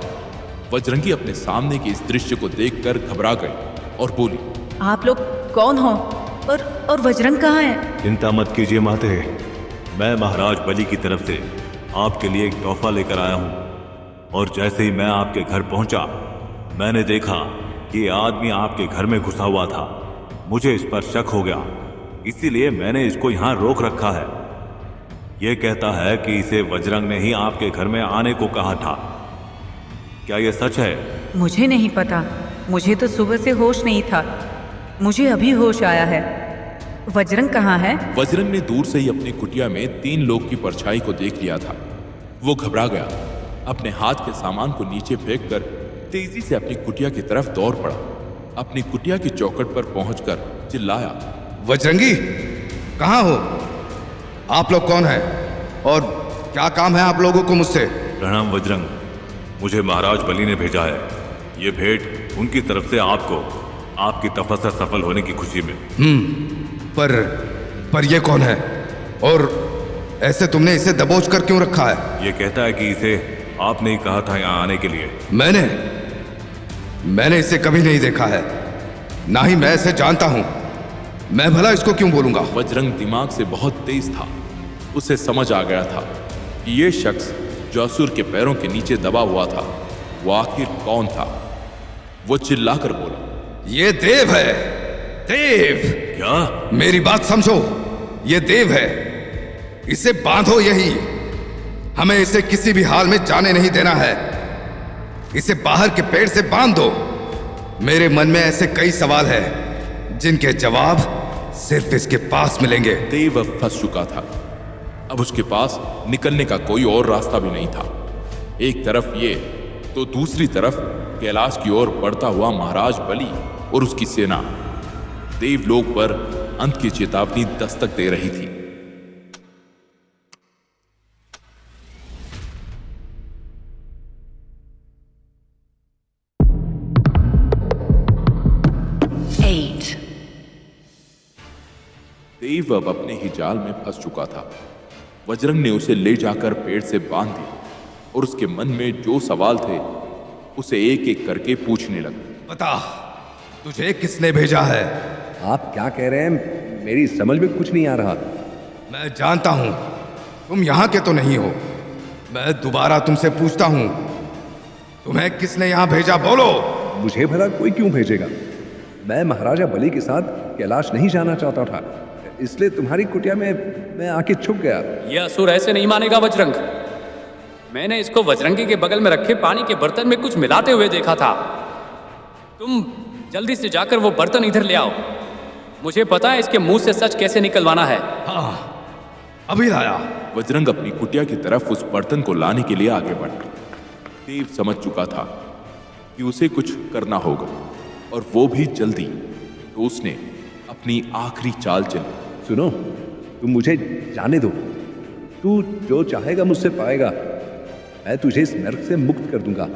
वज्रंगी अपने सामने के इस दृश्य को देखकर घबरा गई और बोली, आप लोग कौन हो और वज्रंग कहाँ है? चिंता मत कीजिए माते, मैं महाराज बलि की तरफ से आपके लिए एक तोहफा लेकर आया हूँ। और जैसे ही मैं आपके घर पहुंचा, मैंने देखा कि ये आदमी आपके घर में घुसा हुआ था। मुझे इस पर शक हो गया, इसीलिए मैंने इसको यहाँ रोक रखा है। ये कहता है कि इसे वज्रंग ने ही आपके घर में आने को कहा था। क्या ये सच है? मुझे नहीं पता, मुझे तो सुबह से होश नहीं था। मुझे अभी होश आया है। वज्रंग कहाँ है? वज्रंग ने दूर से ही अपनी कुटिया में 3 लोग की परछाई को देख लिया था। वो घबरा गया, अपने हाथ के सामान को नीचे फेंककर तेजी से अपनी कुटिया की तरफ दौड़ पड़ा। अपनी कुटिया की चौखट पर पहुंचकर चिल्लाया, वज्रंगी, कहाँ हो? आप लोग कौन हैं और क्या काम है आप लोगों को मुझसे? प्रणाम वज्रंग, मुझे महाराज बलि ने भेजा है। ये भेंट उनकी तरफ से आपको आपकी तपस्या सफल होने की खुशी में। पर ये कौन है और ऐसे तुमने इसे दबोच कर क्यों रखा है? ये कहता है कि इसे आपने ही कहा था यहाँ आने के लिए। मैंने इसे कभी नहीं देखा है, ना ही मैं इसे जानता हूं। मैं भला इसको क्यों बोलूंगा? वज्रंग दिमाग से बहुत तेज था। उसे समझ आ गया था कि ये शख्स जो असुर के पैरों के नीचे दबा हुआ था, वो आखिर कौन था। वो चिल्लाकर बोला, ये देव है। देव! क्या? मेरी बात समझो, ये देव है। इसे बांधो यही। हमें इसे किसी भी हाल में जाने नहीं देना है। इसे बाहर के पेड़ से बांध दो। मेरे मन में ऐसे कई सवाल हैं जिनके जवाब सिर्फ इसके पास मिलेंगे। देव अब फंस चुका था। अब उसके पास निकलने का कोई और रास्ता भी नहीं था। एक तरफ ये तो दूसरी तरफ कैलाश की ओर बढ़ता हुआ महाराज बलि और उसकी सेना देवलोक पर अंत की चेतावनी दस्तक दे रही थी। देव अब अपने ही जाल में फंस चुका था। वज्रंग ने उसे ले जाकर पेड़ से बांध दिया और उसके मन में जो सवाल थे उसे एक एक करके पूछने लगा। बता, तुझे किसने भेजा है? आप क्या कह रहे हैं? मेरी समझ में कुछ नहीं आ रहा। मैं जानता हूं तुम यहां के तो नहीं हो। मैं दोबारा तुमसे पूछता हूं, तुम्हें किसने यहां भेजा? बोलो। मुझे भला कोई क्यों भेजेगा? मैं महाराजा बलि के साथ कैलाश नहीं जाना चाहता था, इसलिए तुम्हारी कुटिया में मैं आके छुप गया। यह असुर ऐसे नहीं मानेगा वज्रंग। मैंने इसको वज्रंगी के बगल में रखे पानी के बर्तन में कुछ मिलाते हुए देखा था। तुम जल्दी से जाकर वो बर्तन इधर ले आओ। मुझे पता है इसके मुंह से सच कैसे निकलवाना है। हाँ, अभी लाया। वज्रंग अपनी कुटिया की तरफ उस बर्तन को लाने के लिए आगे बढ़ा। देव समझ चुका था कि उसे कुछ करना होगा और वो भी जल्दी। तो उसने अपनी आखिरी चाल चली। सुनो, तुम मुझे जाने दो। तू जो चाहेगा मुझसे पाएगा। मैं तुझे इस नर्क से मुक्त कर दूंगा।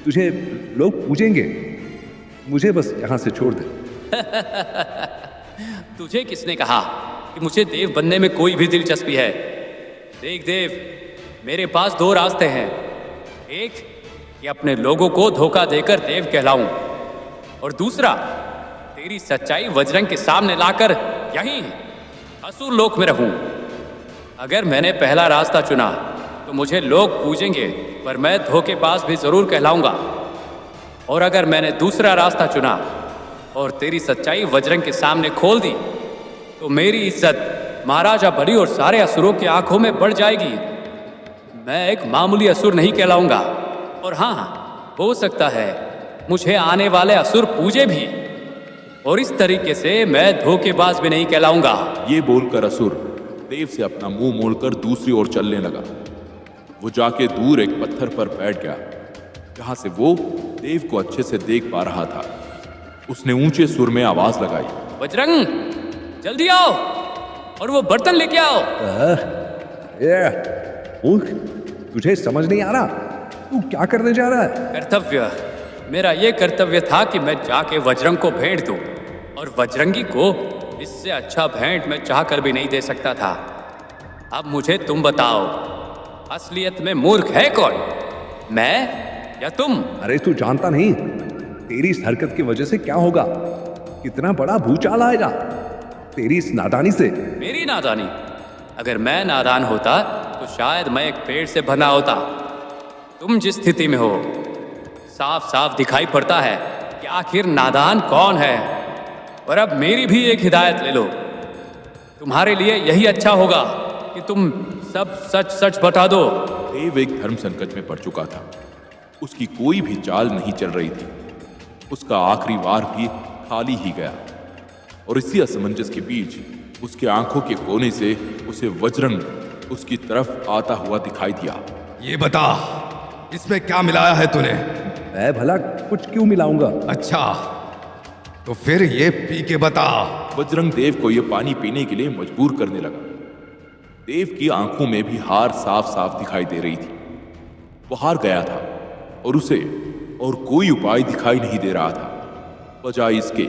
तुझे लोग पूजेंगे। मुझे बस यहां से छोड़ दे। तुझे किसने कहा कि मुझे देव बनने में कोई भी दिलचस्पी है? देख देव, मेरे पास 2 रास्ते हैं। एक कि अपने लोगों को धोखा देकर देव कहलाऊं, और दूसरा तेरी सच्चाई वज्रंग के सामने लाकर यहीं असुर लोक में रहूं। अगर मैंने पहला रास्ता चुना तो मुझे लोग पूजेंगे, पर मैं धोखेबाज भी जरूर कहलाऊंगा। और अगर मैंने दूसरा रास्ता चुना और तेरी सच्चाई वज्रंग के सामने खोल दी तो मेरी इज्जत महाराजा बलि और सारे असुरों की आंखों में बढ़ जाएगी। मैं एक मामूली असुर नहीं कहलाऊंगा, और हाँ, हो सकता है मुझे आने वाले असुर पूजे भी, और इस तरीके से मैं धोखेबाज भी नहीं कहलाऊंगा। ये बोलकर असुर देव से अपना मुंह मोड़कर दूसरी ओर चलने लगा। वो जाके दूर एक पत्थर पर बैठ गया, जहां से वो देव को अच्छे से देख पा रहा था। उसने ऊंचे सुर में आवाज लगाई, बजरंग, जल्दी आओ और वो बर्तन लेके आओ। तुझे समझ नहीं आ रहा तू क्या करने जा रहा है? कर्तव्य, मेरा ये कर्तव्य था कि मैं जाके वज्रंग को भेंट दूं, और वज्रंगी को इससे अच्छा भेंट मैं चाहकर भी नहीं दे सकता था। अब मुझे तुम बताओ, असलियत में मूर्ख है कौन, मैं या तुम? अरे तू जानता नहीं तेरी इस हरकत की वजह से क्या होगा? कितना बड़ा भूचाल आएगा तेरी इस नादानी से। मेरी नादानी? अगर मैं नादान होता तो शायद मैं एक पेड़ से बंधा होता। तुम जिस स्थिति में हो, साफ साफ दिखाई पड़ता है कि आखिर नादान कौन है। और अब मेरी भी एक हिदायत ले लो, तुम्हारे लिए यही अच्छा होगा कि तुम सब सच सच बता दो। देव एक धर्म संकट में पड़ चुका था। उसकी कोई भी चाल नहीं चल रही थी। उसका आखिरी वार भी खाली ही गया, और इसी असमंजस के बीच उसके आंखों के कोने से उसे वज्रंग उसकी तरफ आता हुआ दिखाई दिया। ये बता, इसमें क्या मिलाया है तूने? मैं भला कुछ क्यों मिलाऊंगा? अच्छा, तो फिर ये पी के बता। वज्रंग देव को यह पानी पीने के लिए मजबूर करने लगा। देव की आंखों में भी हार साफ साफ दिखाई दे रही थी। वो हार गया था और उसे और कोई उपाय दिखाई नहीं दे रहा था, बजाय इसके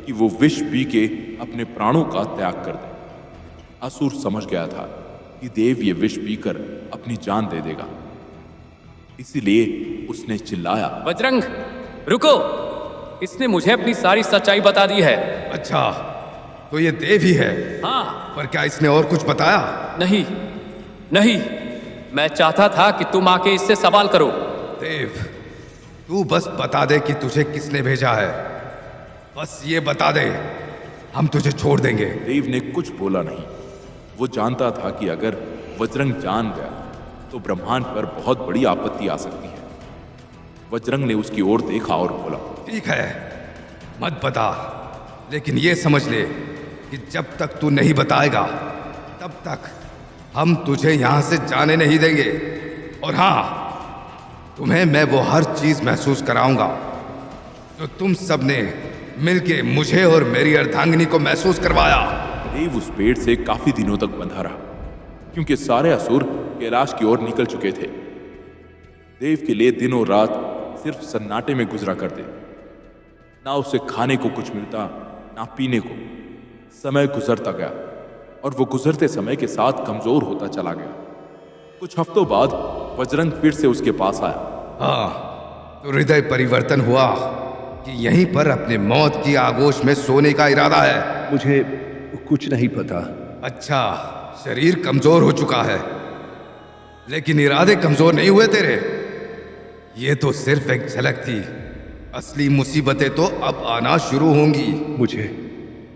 कि वो विष पी के अपने प्राणों का त्याग कर दे। असुर समझ गया था कि देव ये विष पीकर अपनी जान दे देगा, इसीलिए उसने चिल्लाया, बजरंग रुको, इसने मुझे अपनी सारी सच्चाई बता दी है। अच्छा, तो ये देव ही है? हाँ। पर क्या इसने और कुछ बताया? नहीं नहीं, मैं चाहता था कि तुम आके इससे सवाल करो। देव, तू बस बता दे कि तुझे किसने भेजा है। बस ये बता दे, हम तुझे छोड़ देंगे। देव ने कुछ बोला नहीं। वो जानता था कि अगर वज्रंग जान गया तो ब्रह्मांड पर बहुत बड़ी आपत्ति आ सकती है। वज्रंग ने उसकी ओर देखा और बोला, ठीक है, मत बता, लेकिन ये समझ ले कि जब तक तू नहीं बताएगा तब तक हम तुझे यहां से जाने नहीं देंगे। और हाँ, तुम्हें मैं वो हर चीज महसूस कराऊंगा जो तुम सबने मिलके मुझे और मेरी अर्धांगिनी को महसूस करवाया। देव उस पेड़ से काफी दिनों तक बंधा रहा, क्योंकि सारे असुर कैलाश की ओर निकल चुके थे। देव के लिए दिन और रात सिर्फ सन्नाटे में गुजरा करते। ना उसे खाने को कुछ मिलता, ना पीने को। समय गुजरता गया और वो गुजरते समय के साथ कमजोर होता चला गया। कुछ हफ्तों बाद वज्रंग फिर से उसके पास आया। हाँ, तो हृदय परिवर्तन हुआ कि यहीं पर अपने मौत की आगोश में सोने का इरादा है? मुझे कुछ नहीं पता। अच्छा, शरीर कमजोर हो चुका है, लेकिन इरादे कमजोर नहीं हुए तेरे। ये तो सिर्फ एक झलक थी, असली मुसीबतें तो अब आना शुरू होंगी।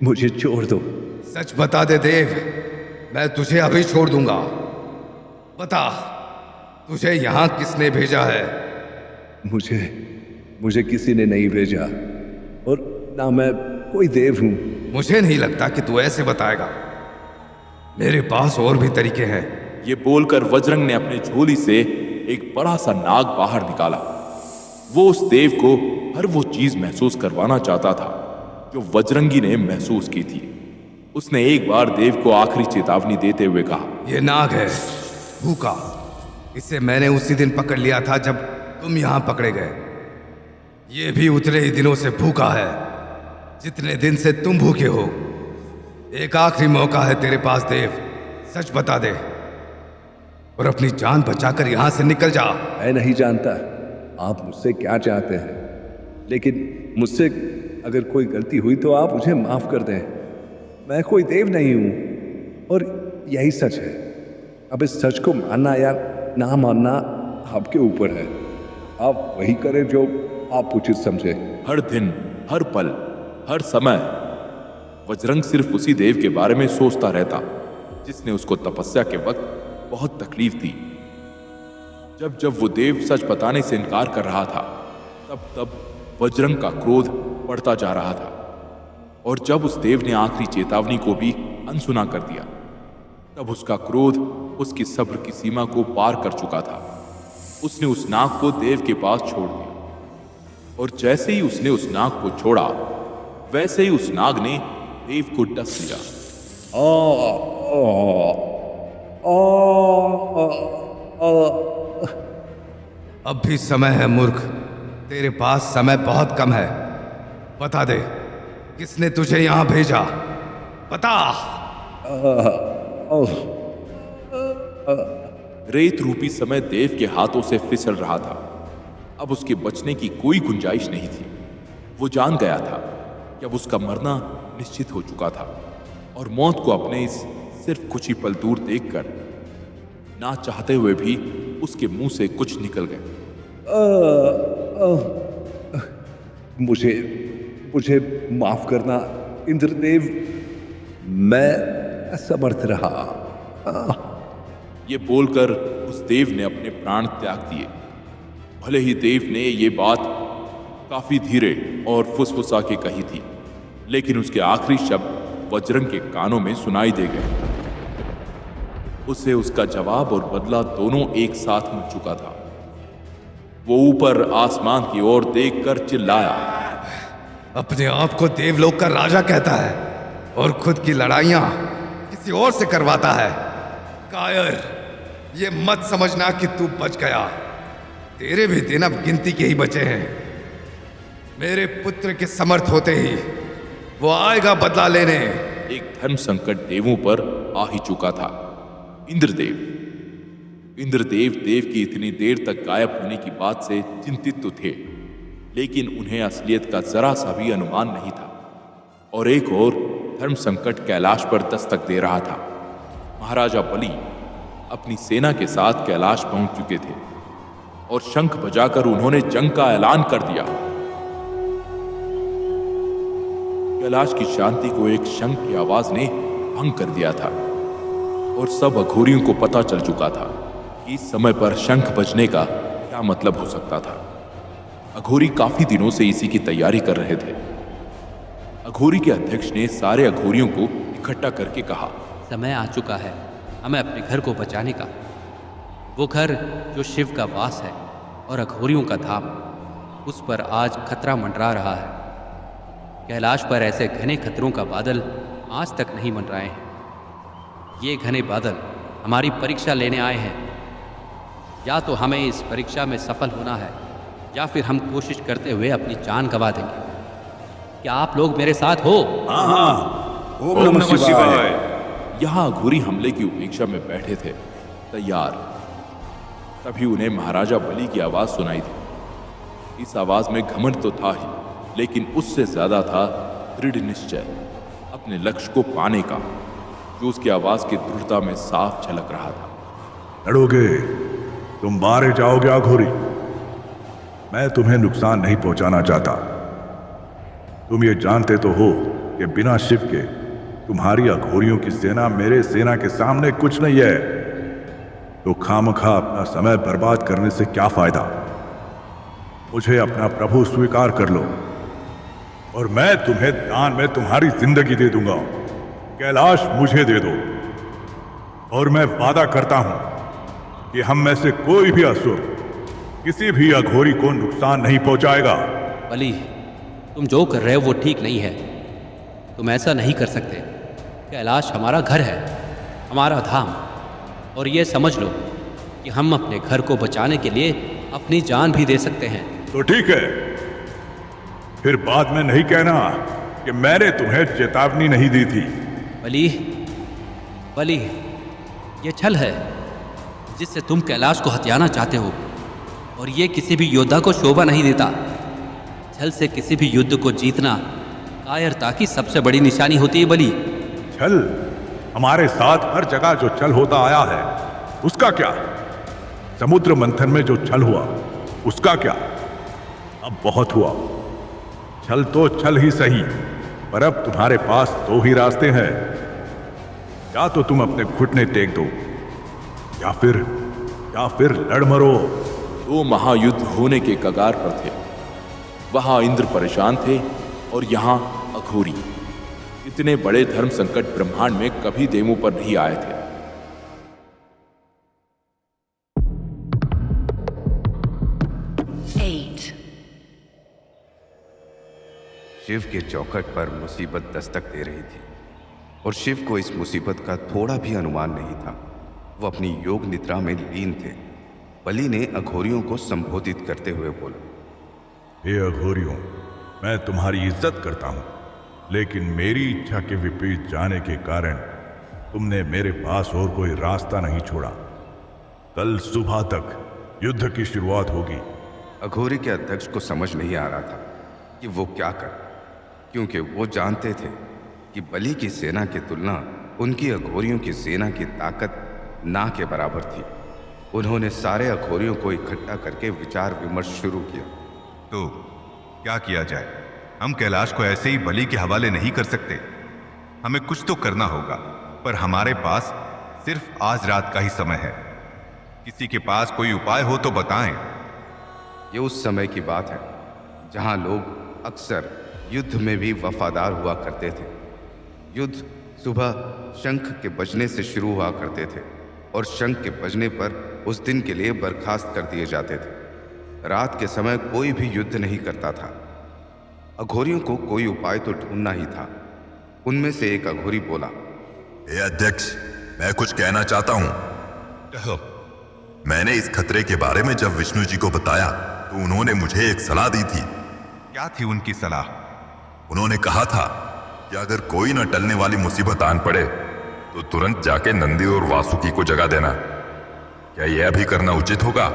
मुझे छोड़ दो। सच बता दे देव, मैं तुझे अभी छोड़ दूंगा। बता, तुझे यहां किसने भेजा है? मुझे किसी ने नहीं भेजा, और ना मैं कोई देव हूं। मुझे नहीं लगता कि तू ऐसे बताएगा। मेरे पास और भी तरीके हैं। ये बोलकर वज्रंग ने अपने झोली से एक बड़ा सा नाग बाहर निकाला। वो उस देव को हर वो चीज महसूस करवाना चाहता था जो वज्रंगी ने महसूस की थी। उसने एक बार देव को आखिरी चेतावनी देते हुए कहा, ये नाग है, भूखा। इसे मैंने उसी दिन पकड़ लिया था जब तुम यहां पकड़े गए। ये भी उतने ही दिनों से भूखा है जितने दिन से तुम भूखे हो। एक आखिरी मौका है तेरे पास देव, सच बता दे और अपनी जान बचाकर यहां से निकल जा। मैं नहीं जानता आप मुझसे क्या चाहते हैं, लेकिन मुझसे अगर कोई गलती हुई तो आप मुझे माफ कर दें। मैं कोई देव नहीं हूं और यही सच है। अब इस सच को मानना या ना मानना आपके ऊपर है। आप वही करें जो आप उचित समझे। हर दिन, हर पल हर समय वज्रंग सिर्फ उसी देव के बारे में सोचता रहता जिसने उसको तपस्या के वक्त बहुत तकलीफ दी। जब जब वो देव सच बताने से इनकार कर रहा था, तब तब वज्रंग का क्रोध बढ़ता जा रहा था। और जब उस देव ने आखिरी चेतावनी को भी अनसुना कर दिया, तब उसका क्रोध उसकी सब्र की सीमा को पार कर चुका था। उसने उस नाग को देव के पास छोड़ दिया, और जैसे ही उसने उस नाग को छोड़ा, वैसे ही उस नाग ने देव को डस लिया। अब भी समय है मूर्ख, तेरे पास समय बहुत कम है। बता दे, किसने तुझे यहां भेजा? बता। रेत रूपी समय देव के हाथों से फिसल रहा था। अब उसके बचने की कोई गुंजाइश नहीं थी। वो जान गया था कि अब उसका मरना निश्चित हो चुका था, और मौत को अपने इस सिर्फ कुछ ही पल दूर देखकर ना चाहते हुए भी उसके मुंह से कुछ निकल गए। मुझे माफ करना इंद्रदेव, मैं असमर्थ रहा। ये बोलकर उस देव ने अपने प्राण त्याग दिए। भले ही देव ने ये बात काफी धीरे और फुसफुसा के कही थी, लेकिन उसके आखिरी शब्द वज्रंग के कानों में सुनाई दे गए। उसे उसका जवाब और बदला दोनों एक साथ मिल चुका था। वो ऊपर आसमान की ओर देखकर चिल्लाया, अपने आप को देवलोक का राजा कहता है और खुद की लड़ाइयां किसी और से करवाता है। कायर, ये मत समझना कि तू बच गया। तेरे भी दिन अब गिनती के ही बचे हैं। मेरे पुत्र के समर्थ होते ही वो आएगा बदला लेने। एक धर्म संकट देवों पर आ ही चुका था। इंद्रदेव देव की इतनी देर तक गायब होने की बात से चिंतित तो थे, लेकिन उन्हें असलियत का जरा सा भी अनुमान नहीं था। और एक और धर्म संकट कैलाश पर दस्तक दे रहा था। महाराजा बलि अपनी सेना के साथ कैलाश पहुंच चुके थे, और शंख बजाकर उन्होंने जंग का ऐलान कर दिया। कैलाश की शांति को एक शंख की आवाज ने भंग कर दिया था, और सब अघोरियों को पता चल चुका था कि इस समय पर शंख बजने का क्या मतलब हो सकता था। अघोरी काफी दिनों से इसी की तैयारी कर रहे थे। अघोरी के अध्यक्ष ने सारे अघोरियों को इकट्ठा करके कहा, समय आ चुका है हमें अपने घर को बचाने का। वो घर जो शिव का वास है और अघोरियों का धाम, उस पर आज खतरा मंडरा रहा है। कैलाश पर ऐसे घने खतरों का बादल आज तक नहीं मंडराए हैं। ये घने बादल हमारी परीक्षा लेने आए हैं। या तो हमें इस परीक्षा में सफल होना है, या फिर हम कोशिश करते हुए अपनी जान गंवा देंगे। क्या आप लोग मेरे साथ हो? हाँ, ओम नमः शिवाय। यहाँ अघोरी हमले की उपेक्षा में बैठे थे, तैयार। तभी उन्हें महाराजा बलि की आवाज सुनाई दी। इस आवाज में घमंड तो था ही, लेकिन उससे ज्यादा था दृढ़ निश्चय अपने लक्ष्य को पाने का, जो उसकी आवाज की दृढ़ता में साफ झलक रहा था। लड़ोगे, तुम मारे जाओगे अघोरी। मैं तुम्हें नुकसान नहीं पहुंचाना चाहता। तुम ये जानते तो हो कि बिना शिव के तुम्हारी अघोरियों की सेना मेरे सेना के सामने कुछ नहीं है। तो खामखा अपना समय बर्बाद करने से क्या फायदा। मुझे अपना प्रभु स्वीकार कर लो, और मैं तुम्हें दान में तुम्हारी जिंदगी दे दूंगा। कैलाश मुझे दे दो, और मैं वादा करता हूं कि हम में से कोई भी असुर किसी भी अघोरी को नुकसान नहीं पहुंचाएगा। बलि, तुम जो कर रहे हो वो ठीक नहीं है। तुम ऐसा नहीं कर सकते। कैलाश हमारा घर है, हमारा धाम, और ये समझ लो कि हम अपने घर को बचाने के लिए अपनी जान भी दे सकते हैं। तो ठीक है, फिर बाद में नहीं कहना कि मैंने तुम्हें चेतावनी नहीं दी थी। बलि, ये छल है जिससे तुम कैलाश को हथियाना चाहते हो, और ये किसी भी योद्धा को शोभा नहीं देता। छल से किसी भी युद्ध को जीतना कायरता की सबसे बड़ी निशानी होती है। बलि, छल हमारे साथ हर जगह जो छल होता आया है, उसका क्या? समुद्र मंथन में जो छल हुआ, उसका क्या? अब बहुत हुआ। छल तो छल ही सही, पर अब तुम्हारे पास दो ही रास्ते हैं। या तो तुम अपने घुटने टेक दो या फिर लड़ मरो। दो महायुद्ध होने के कगार पर थे। वहां इंद्र परेशान थे और यहां अघोरी। इतने बड़े धर्म संकट ब्रह्मांड में कभी देवों पर नहीं आए थे। शिव के चौखट पर मुसीबत दस्तक दे रही थी और शिव को इस मुसीबत का थोड़ा भी अनुमान नहीं था। वो अपनी योग निद्रा में लीन थे। बलि ने अघोरियों को संबोधित करते हुए बोला, हे अघोरियों, मैं तुम्हारी इज्जत करता हूं, लेकिन मेरी इच्छा के विपरीत जाने के कारण तुमने मेरे पास और कोई रास्ता नहीं छोड़ा। कल सुबह तक युद्ध की शुरुआत होगी। अघोरी के अध्यक्ष को समझ नहीं आ रहा था कि वो क्या करे, क्योंकि वो जानते थे कि बलि की सेना की तुलना उनकी अघोरियों की सेना की ताकत ना के बराबर थी। उन्होंने सारे अघोरियों को इकट्ठा करके विचार विमर्श शुरू किया। तो क्या किया जाए? हम कैलाश को ऐसे ही बलि के हवाले नहीं कर सकते। हमें कुछ तो करना होगा, पर हमारे पास सिर्फ आज रात का ही समय है। किसी के पास कोई उपाय हो तो बताएं। ये उस समय की बात है जहां लोग अक्सर युद्ध में भी वफादार हुआ करते थे। युद्ध सुबह शंख के बजने से शुरू हुआ करते थे और शंख के बजने पर उस दिन के लिए बर्खास्त कर दिए जाते थे। रात के समय कोई भी युद्ध नहीं करता था। अघोरियों को कोई उपाय तो ढूंढना ही था। उनमें से एक अघोरी बोला, हे अध्यक्ष, मैं कुछ कहना चाहता हूं। कहो। मैंने इस खतरे के बारे में जब विष्णु जी को बताया तो उन्होंने मुझे एक सलाह दी थी। क्या थी उनकी सलाह? उन्होंने कहा था कि अगर कोई न टलने वाली मुसीबत आन पड़े तो तुरंत जाके नंदी और वासुकी को जगा देना। क्या यह भी करना उचित होगा?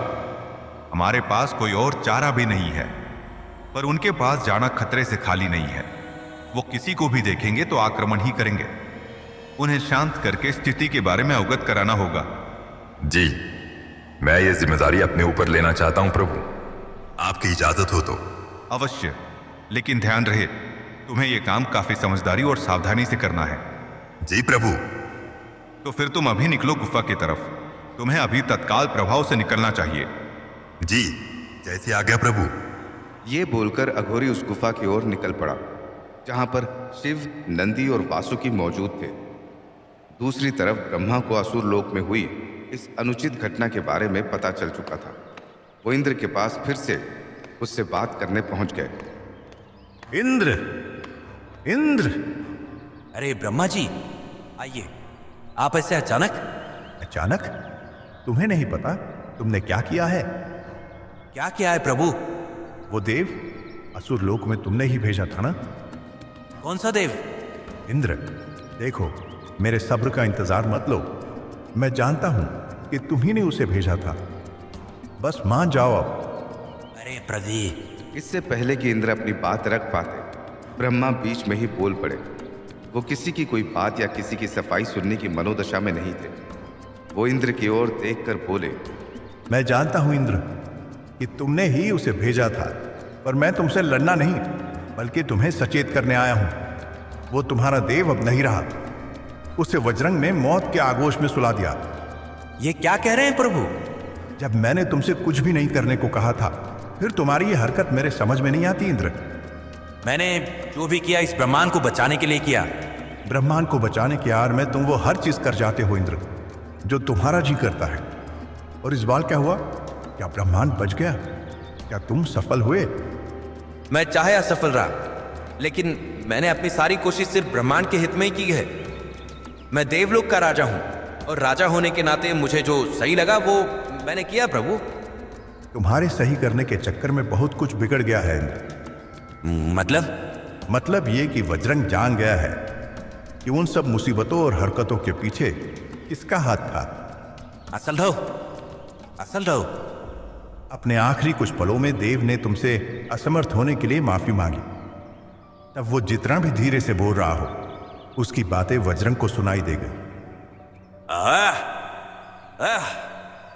हमारे पास कोई और चारा भी नहीं है, पर उनके पास जाना खतरे से खाली नहीं है। वो किसी को भी देखेंगे तो आक्रमण ही करेंगे। उन्हें शांत करके स्थिति के बारे में अवगत कराना होगा। जी, मैं ये जिम्मेदारी अपने ऊपर लेना चाहता हूं प्रभु, आपकी इजाजत हो तो। अवश्य, लेकिन ध्यान रहे तुम्हें यह काम काफी समझदारी और सावधानी से करना है। जी प्रभु। तो फिर तुम अभी निकलो गुफा की तरफ। तुम्हें अभी तत्काल प्रभाव से निकलना चाहिए। जी, जैसी आज्ञा प्रभु। ये बोलकर अघोरी उस गुफा की ओर निकल पड़ा जहां पर शिव, नंदी और वासुकी मौजूद थे। दूसरी तरफ ब्रह्मा को असुर लोक में हुई इस अनुचित घटना के बारे में पता चल चुका था। वो इंद्र के पास फिर से उससे बात करने पहुंच गए। इंद्र, इंद्र! अरे ब्रह्मा जी, आइए। आप ऐसे अचानक? अचानक? तुम्हें नहीं पता तुमने क्या किया है? क्या किया है प्रभु? वो देव असुर लोक में तुमने ही भेजा था ना? कौन सा देव? इंद्र। देखो, मेरे सब्र का इंतजार मत लो। मैं जानता हूं कि तुम ही ने उसे भेजा था। बस मान जाओ अब। अरे प्रदीप! इससे पहले कि इंद्र अपनी बात रख पाते, ब्रह्मा बीच में ही बोल पड़े। वो किसी की कोई बात या किसी की सफाई सुनने की मनोदशा में नहीं थे। वो इंद्र की ओर देखकर बोले, मैं जानता हूं इंद्र कि तुमने ही उसे भेजा था, पर मैं तुमसे लड़ना नहीं बल्कि तुम्हें सचेत करने आया हूं। वो तुम्हारा देव अब नहीं रहा। उसे वज्रंग ने मौत के आगोश में सुला दिया। ये क्या कह रहे हैं प्रभु? जब मैंने तुमसे कुछ भी नहीं करने को कहा था, फिर तुम्हारी ये हरकत मेरे समझ में नहीं आती इंद्र। मैंने जो भी किया इस ब्रह्मांड को बचाने के लिए किया। ब्रह्मांड को बचाने की आड़ में तुम वो हर चीज कर जाते हो इंद्र जो तुम्हारा जी करता है। और इस बार क्या हुआ? क्या ब्रह्मांड बच गया? क्या तुम सफल हुए? मैं चाहे असफल रहा, लेकिन मैंने अपनी सारी कोशिश सिर्फ ब्रह्मांड के हित में ही की है। मैं देवलोक का राजा हूं और राजा होने के नाते मुझे जो सही लगा वो मैंने किया प्रभु। तुम्हारे सही करने के चक्कर में बहुत कुछ बिगड़ गया है इंद्र। मतलब ये कि वज्रंग जान गया है कि उन सब मुसीबतों और हरकतों के पीछे किसका हाथ था। असल रहो। अपने आखिरी कुछ पलों में देव ने तुमसे असमर्थ होने के लिए माफी मांगी। तब वो जितना भी धीरे से बोल रहा हो, उसकी बातें वज्रंग को सुनाई दे गई।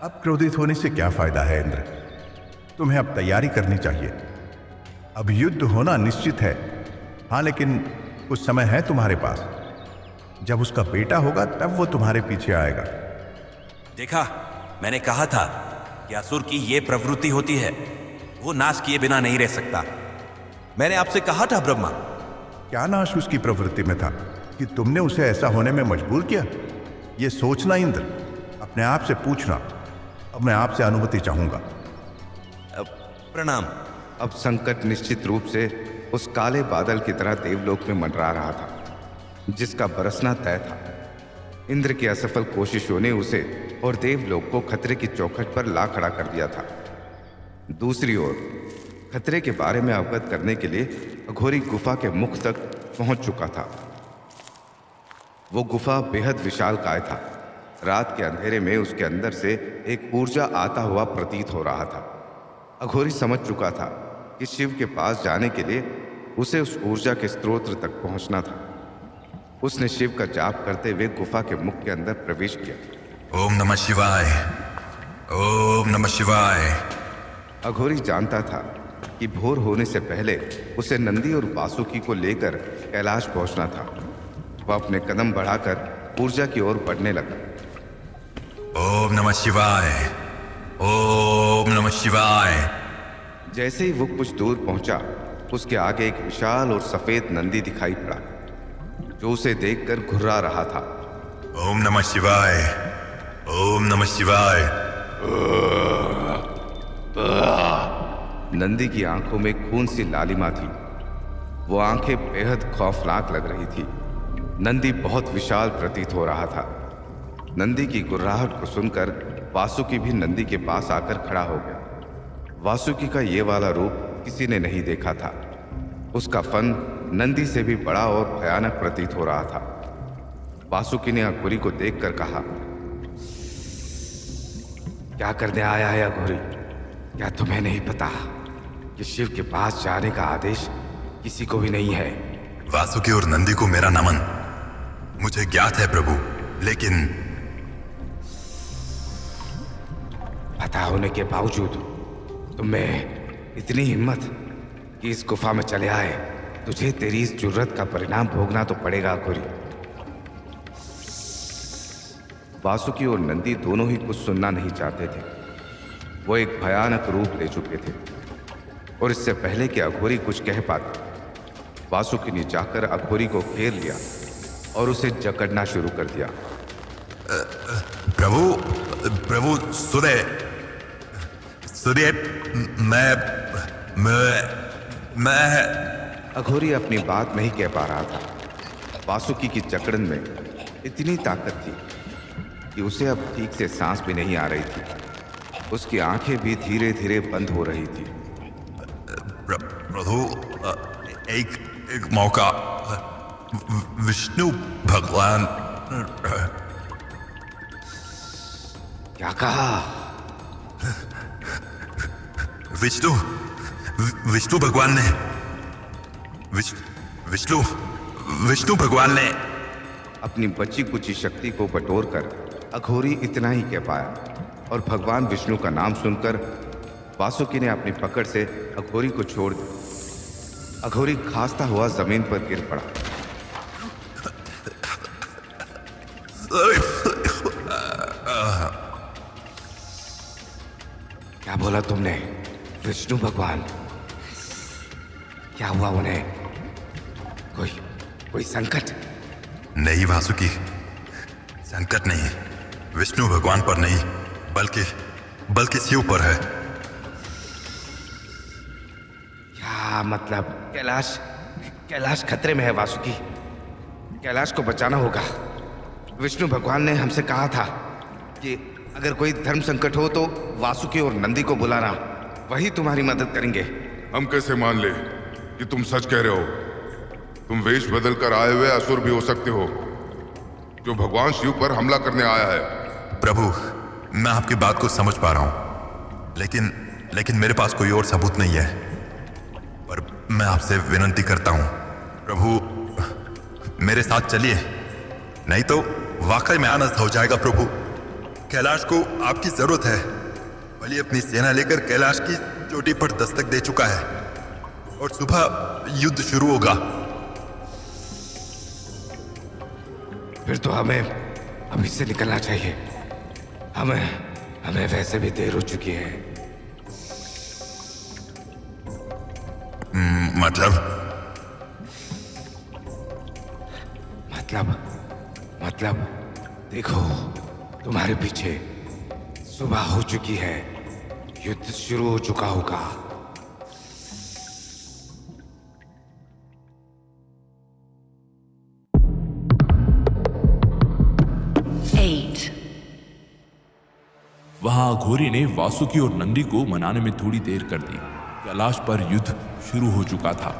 अब क्रोधित होने से क्या फायदा है इंद्र? तुम्हें अब तैयारी करनी चाहिए। अब युद्ध होना निश्चित है। हाँ, लेकिन कुछ समय है तुम्हारे पास। जब उसका बेटा होगा तब वो तुम्हारे पीछे आएगा। देखा, मैंने कहा था कि असुर की ये प्रवृत्ति होती है, वो नाश किए बिना नहीं रह सकता। मैंने आपसे कहा था ब्रह्मा। क्या नाश उसकी प्रवृत्ति में था कि तुमने उसे ऐसा होने में मजबूर किया? ये सोचना इंद्र, अपने आप से पूछना। अब मैं आपसे अनुमति चाहूंगा। प्रणाम। अब संकट निश्चित रूप से उस काले बादल की तरह देवलोक में मंडरा रहा था, जिसका बरसना तय था। इंद्र की असफल कोशिशों ने उसे और देवलोक को खतरे की चौखट पर ला खड़ा कर दिया था। दूसरी ओर खतरे के बारे में अवगत करने के लिए अघोरी गुफा के मुख तक पहुंच चुका था। वो गुफा बेहद विशालकाय था। रात के अंधेरे में उसके अंदर से एक ऊर्जा आता हुआ प्रतीत हो रहा था। अघोरी समझ चुका था कि शिव के पास जाने के लिए उसे उस ऊर्जा के स्रोत तक पहुंचना था। उसने शिव का जाप करते हुए गुफा के मुख के अंदर प्रवेश किया। ओम नमः शिवाय, ओम नमः शिवाय। अघोरी जानता था कि भोर होने से पहले उसे नंदी और वासुकी को लेकर कैलाश पहुंचना था। वह अपने कदम बढ़ाकर ऊर्जा की ओर बढ़ने लगा। ओम नमः शिवाय, ओम नमः शिवाय। जैसे ही वो कुछ दूर पहुंचा, उसके आगे एक विशाल और सफेद नंदी दिखाई पड़ा, जो उसे देखकर घुर्रा रहा था। ओम नमः शिवाय, ओम नमः शिवाय। नंदी की आंखों में खून सी लालिमा थी। वो आंखें बेहद खौफनाक लग रही थी। नंदी बहुत विशाल प्रतीत हो रहा था। नंदी की गुर्राहट को सुनकर वासुकी भी नंदी के पास आकर खड़ा हो गया। वासुकी का ये वाला रूप किसी ने नहीं देखा था। उसका फन नंदी से भी बड़ा और भयानक प्रतीत हो रहा था। वासुकी ने अघोरी को देखकर कहा, क्या करने आया है अघोरी? क्या तुम्हें नहीं पता कि शिव के पास जाने का आदेश किसी को भी नहीं है? वासुकी और नंदी को मेरा नमन। मुझे ज्ञात है प्रभु, लेकिन पता होने के बावजूद तुम्हें इतनी हिम्मत कि इस गुफा में चले आए। तुझे तेरी इस जुर्रत का परिणाम भोगना तो पड़ेगा अघोरी। वासुकी और नंदी दोनों ही कुछ सुनना नहीं चाहते थे। वो एक भयानक रूप ले चुके थे और इससे पहले कि अघोरी कुछ कह पाते, वासुकी ने जाकर अघोरी को घेर लिया और उसे जकड़ना शुरू कर दिया। प्रभु, प्रभु सुने, मैं अघोरी अपनी बात नहीं कह पा रहा था। वासुकी की जकड़न में इतनी ताकत थी कि उसे अब ठीक से सांस भी नहीं आ रही थी। उसकी आंखें भी धीरे धीरे बंद हो रही थी। प्रभु, एक मौका। विष्णु भगवान। क्या कहा? विष्णु भगवान ने विष्णु भगवान ने अपनी बची कुची शक्ति को बटोरकर अघोरी इतना ही कह पाया और भगवान विष्णु का नाम सुनकर वासुकी ने अपनी पकड़ से अघोरी को छोड़ दिया। अघोरी खांसता हुआ जमीन पर गिर पड़ा। क्या बोला तुमने? विष्णु भगवान? क्या हुआ उन्हें? कोई संकट? नहीं वासुकी, संकट नहीं। विष्णु भगवान पर नहीं, बल्कि शिव पर है। क्या मतलब? कैलाश खतरे में है वासुकी। कैलाश को बचाना होगा। विष्णु भगवान ने हमसे कहा था कि अगर कोई धर्म संकट हो तो वासुकी और नंदी को बुलाना, वही तुम्हारी मदद करेंगे। हम कैसे मान ले कि तुम सच कह रहे हो? तुम वेश बदल कर आए हुए असुर भी हो सकते हो, जो भगवान शिव पर हमला करने आया है। प्रभु, मैं आपकी बात को समझ पा रहा हूं, लेकिन मेरे पास कोई और सबूत नहीं है। पर मैं आपसे विनती करता हूं, प्रभु मेरे साथ चलिए, नहीं तो वाकई में अनर्थ हो जाएगा। प्रभु, कैलाश को आपकी जरूरत है। बलि अपनी सेना लेकर कैलाश की चोटी पर दस्तक दे चुका है और सुबह युद्ध शुरू होगा। फिर तो हमें अभी से निकलना चाहिए। हमें वैसे भी देर हो चुकी है। मतलब देखो, तुम्हारे पीछे सुबह हो चुकी है, युद्ध शुरू हो चुका होगा। वहां अघोरी ने वासुकी और नंदी को मनाने में थोड़ी देर कर दी। कैलाश पर युद्ध शुरू हो चुका था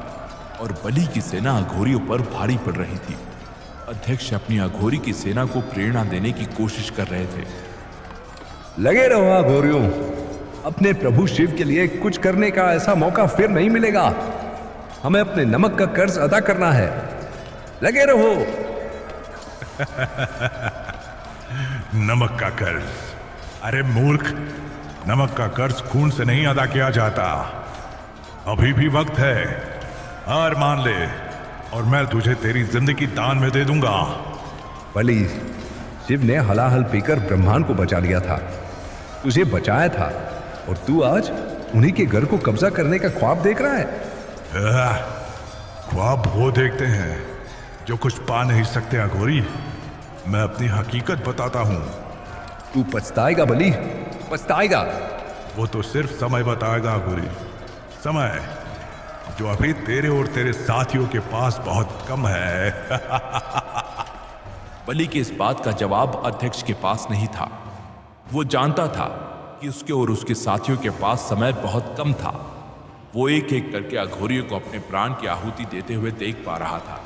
और बलि की सेना अघोरियों पर भारी पड़ रही थी। अध्यक्ष अपनी अघोरी की सेना को प्रेरणा देने की कोशिश कर रहे थे। लगे रहो अघोरियों, अपने प्रभु शिव के लिए कुछ करने का ऐसा मौका फिर नहीं मिलेगा। हमें अपने नमक का कर्ज अदा करना है। लगे रहो। नमक का कर्ज? अरे मूर्ख, नमक का कर्ज खून से नहीं अदा किया जाता। अभी भी वक्त है, हार मान ले और मैं तुझे तेरी जिंदगी दान में दे दूंगा। बलि, शिव ने हलाहल पीकर ब्रह्मांड को बचा लिया था, तुझे बचाया था, और तू आज उन्हीं के घर को कब्जा करने का ख्वाब देख रहा है। ख्वाब वो देखते हैं जो कुछ पा नहीं सकते अघोरी। मैं अपनी हकीकत बताता हूं। तू पछताएगा बलि, पछताएगा। वो तो सिर्फ समय बताएगा अघोरी, समय जो अभी तेरे और तेरे साथियों के पास बहुत कम है। बलि के इस बात का जवाब अध्यक्ष के पास नहीं था। वो जानता था कि उसके और उसके साथियों के पास समय बहुत कम था। वो एक एक करके अघोरियों को अपने प्राण की आहुति देते हुए देख पा रहा था।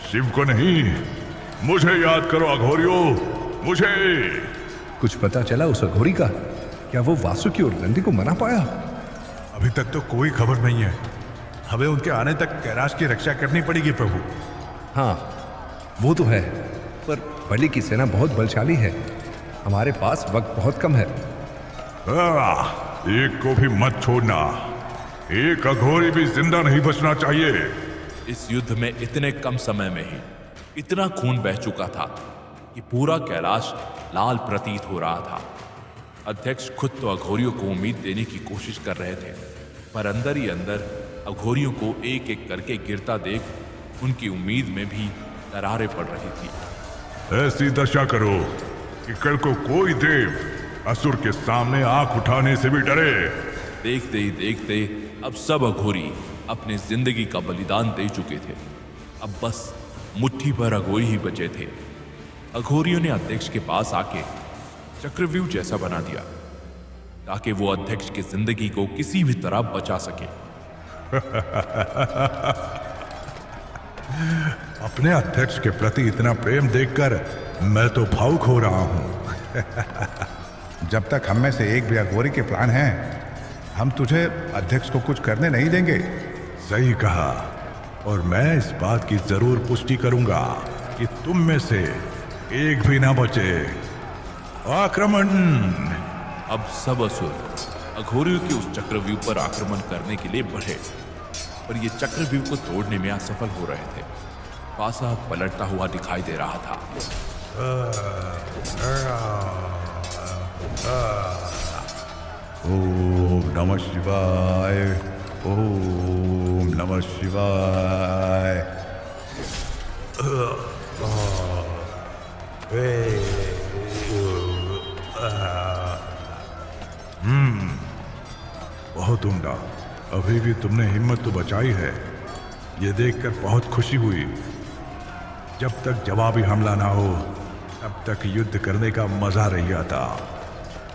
शिव को नहीं, मुझे याद करो अघोरियों, मुझे। कुछ पता चला उस अघोरी का? क्या वो वासुकी और नंदी को मना पाया? अभी तक तो कोई खबर नहीं है। हमें उनके आने तक कैलाश की रक्षा करनी पड़ेगी प्रभु। हाँ, वो तो है, पर बलि की सेना बहुत बलशाली है। हमारे पास वक्त बहुत कम है। एक को भी मत छोड़ना। एक अघोरी भी जिंदा नहीं बचना चाहिए। इस युद्ध में इतने कम समय में ही इतना खून बह चुका था कि पूरा कैलाश लाल प्रतीत हो रहा था। अध्यक्ष खुद तो अघोरियों को उम्मीद देने की कोशिश कर रहे थे, पर अंदर ही अंदर अघोरियों को एक एक करके गिरता देख उनकी उम्मीद में भी दरारें पड़ रही थी। ऐसी दशा करो कि कल को कोई देव असुर के सामने आंख उठाने से भी डरे। देखते ही देखते अब सब अघोरी अपने जिंदगी का बलिदान दे चुके थे। अब बस मुट्ठी भर अघोरी ही बचे थे। अघोरियों ने अध्यक्ष के पास आके चक्रव्यूह जैसा बना दिया ताकि वो अध्यक्ष की जिंदगी को किसी भी तरह बचा सके। अपने अध्यक्ष के प्रति इतना प्रेम देखकर मैं तो भावुक हो रहा हूं। जब तक हम में से एक भी अघोरी के प्राण हैं, हम तुझे अध्यक्ष को कुछ करने नहीं देंगे। सही कहा, और मैं इस बात की जरूर पुष्टि करूंगा कि तुम में से एक भी ना बचे। आक्रमण! अब सब असुर अघोरियों के उस चक्रव्यूह पर आक्रमण करने के लिए बढ़े, पर ये चक्रव्यूह को तोड़ने में असफल हो रहे थे। पासा पलटता हुआ दिखाई दे रहा था। ओम नमः शिवाय, ओम नमः शिवाय। बहुत उम्दा। अभी भी तुमने हिम्मत तो बचाई है, ये देखकर बहुत खुशी हुई। जब तक जवाबी हमला ना हो तब तक युद्ध करने का मजा नहीं आता।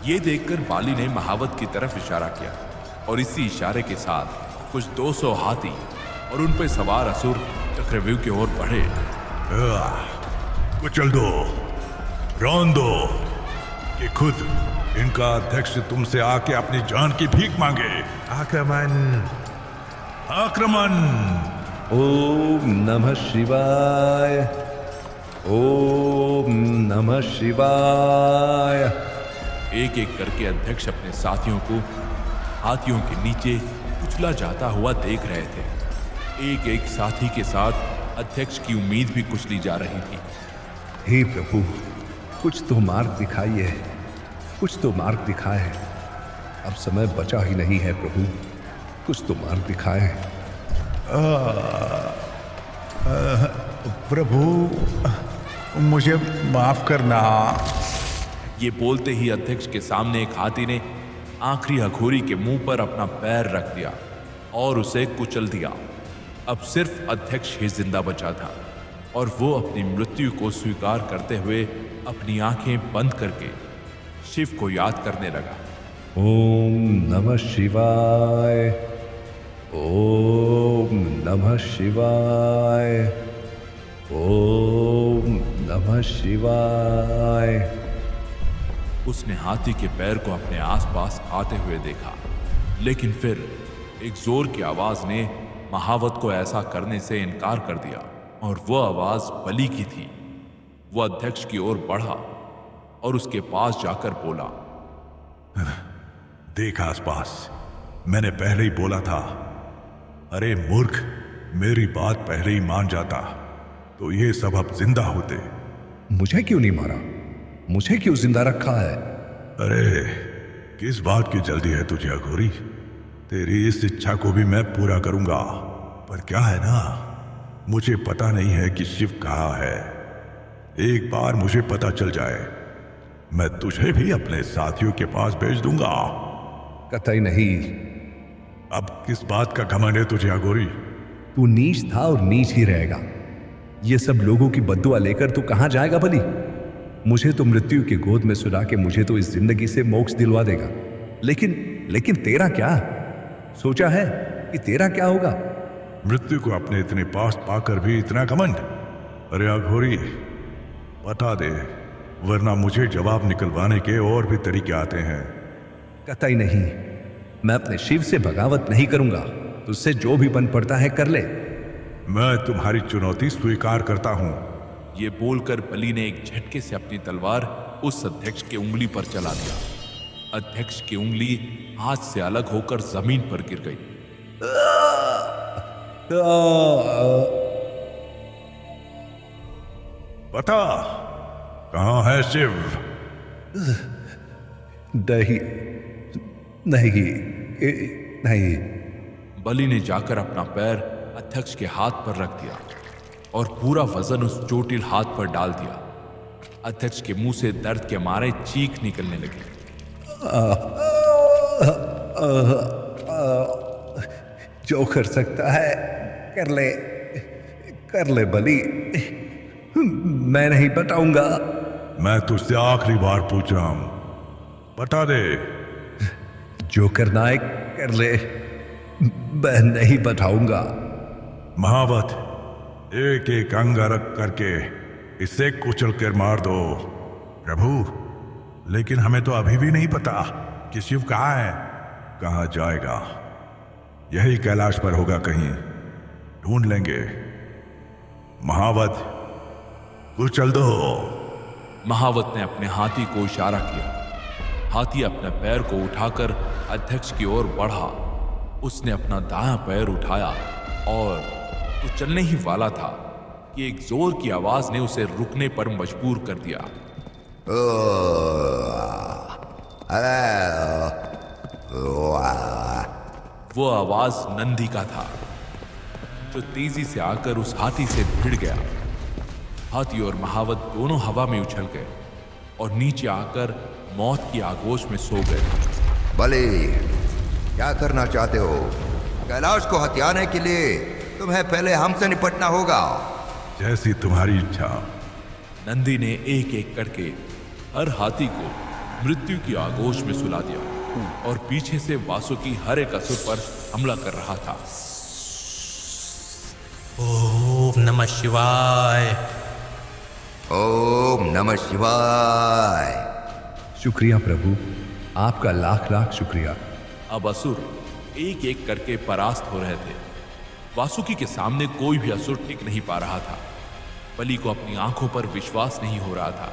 ये देखकर बाली ने महावत की तरफ इशारा किया और इसी इशारे के साथ कुछ 200 हाथी और उन पर सवार असुर चक्रव्यूह की ओर बढ़े। कुचल दो, रौंद दो कि खुद इनका अध्यक्ष तुमसे आके अपनी जान की भीख मांगे। आक्रमण! आक्रमण! ओम नमः शिवाय। ओम नमः शिवाय। एक एक करके अध्यक्ष अपने साथियों को हाथियों के नीचे कुचला जाता हुआ देख रहे थे। एक एक साथी के साथ अध्यक्ष की उम्मीद भी कुचली जा रही थी। हे प्रभु, कुछ तो मार्ग दिखाइए, कुछ तो मार्ग दिखाए। अब समय बचा ही नहीं है प्रभु, कुछ तो मार्ग दिखाए। प्रभु मुझे माफ करना। ये बोलते ही अध्यक्ष के सामने एक हाथी ने आखिरी अघोरी के मुंह पर अपना पैर रख दिया और उसे कुचल दिया। अब सिर्फ अध्यक्ष ही जिंदा बचा था और वो अपनी मृत्यु को स्वीकार करते हुए अपनी आंखें बंद करके शिव को याद करने लगा। ओम नमः शिवाय। ओम नमः शिवाय। ओम नमः शिवाय। उसने हाथी के पैर को अपने आसपास आते हुए देखा, लेकिन फिर एक जोर की आवाज ने महावत को ऐसा करने से इनकार कर दिया और वो आवाज बलि की थी। वो अध्यक्ष की ओर बढ़ा और उसके पास जाकर बोला, देख आसपास, मैंने पहले ही बोला था। अरे मूर्ख, मेरी बात पहले ही मान जाता तो ये सब अब जिंदा होते। मुझे क्यों नहीं मारा? मुझे क्यों जिंदा रखा है? अरे किस बात की जल्दी है तुझे अघोरी? तेरी इस इच्छा को भी मैं पूरा करूंगा, पर क्या है ना, मुझे पता नहीं है कि शिव कहाँ है। एक बार मुझे पता चल जाए, मैं तुझे भी अपने साथियों के पास भेज दूंगा। कतई नहीं। अब किस बात का घमंड है तुझे अघोरी? तू नीच था और नीच ही रहेगा। ये सब लोगों की बद्दुआ लेकर तू कहां जाएगा बलि? मुझे तो मृत्यु की गोद में सुला के मुझे तो इस जिंदगी से मोक्ष दिलवा देगा, लेकिन तेरा क्या? सोचा है कि तेरा क्या होगा? मृत्यु को अपने इतने पास पाकर भी इतना घमंड? अरे अघोरी, बता दे, वरना मुझे जवाब निकलवाने के और भी तरीके आते हैं। कतई नहीं। मैं अपने शिव से बगावत नहीं करूंगा। तुझसे जो भी बन पड़ता है कर ले। मैं तुम्हारी चुनौती स्वीकार करता हूं। ये बोलकर बलि ने एक झटके से अपनी तलवार उस अध्यक्ष की उंगली पर चला दिया। अध्यक्ष की उंगली हाथ से अलग होकर जमीन पर गिर गई। बता, कहां है शिव? नहीं नहीं नहीं। बलि ने जाकर अपना पैर अध्यक्ष के हाथ पर रख दिया और पूरा वजन उस चोटिल हाथ पर डाल दिया। अध्यक्ष के मुंह से दर्द के मारे चीख निकलने लगी। जो कर सकता है कर ले बलि। मैं नहीं बताऊंगा। मैं तुझसे आखिरी बार पूछ रहा हूं, बता दे। जो करना है कर ले, मैं नहीं बताऊंगा। महावत, एक एक अंग रख करके इसे कुचल कर मार दो। प्रभु, लेकिन हमें तो अभी भी नहीं पता कि शिव कहाँ है, कहाँ जाएगा। यही कैलाश पर होगा कहीं, ढूंढ लेंगे। महावत, कुचल दो। महावत ने अपने हाथी को इशारा किया। हाथी अपने पैर को उठाकर अध्यक्ष की ओर बढ़ा। उसने अपना दायां पैर उठाया और वो चलने ही वाला था कि एक जोर की आवाज ने उसे रुकने पर मजबूर कर दिया। वो आवाज नंदी का था, जो तेजी से आकर उस हाथी से भिड़ गया। हाथी और महावत दोनों हवा में उछल गए और नीचे आकर मौत की आगोश में सो गए। बलि, क्या करना चाहते हो? कैलाश को हथियाने के लिए तुम्हें पहले हमसे निपटना होगा। जैसी तुम्हारी इच्छा। नंदी ने एक एक करके हर हाथी को मृत्यु की आगोश में सुला दिया और पीछे से वासुकी हर एक असुर पर हमला कर रहा था। ओम नमः शिवाय। ओम नमः शिवाय। शुक्रिया प्रभु, आपका लाख लाख शुक्रिया। अब असुर एक एक करके परास्त हो रहे थे। वासुकी के सामने कोई भी असुर टिक नहीं पा रहा था। बलि को अपनी आंखों पर विश्वास नहीं हो रहा था।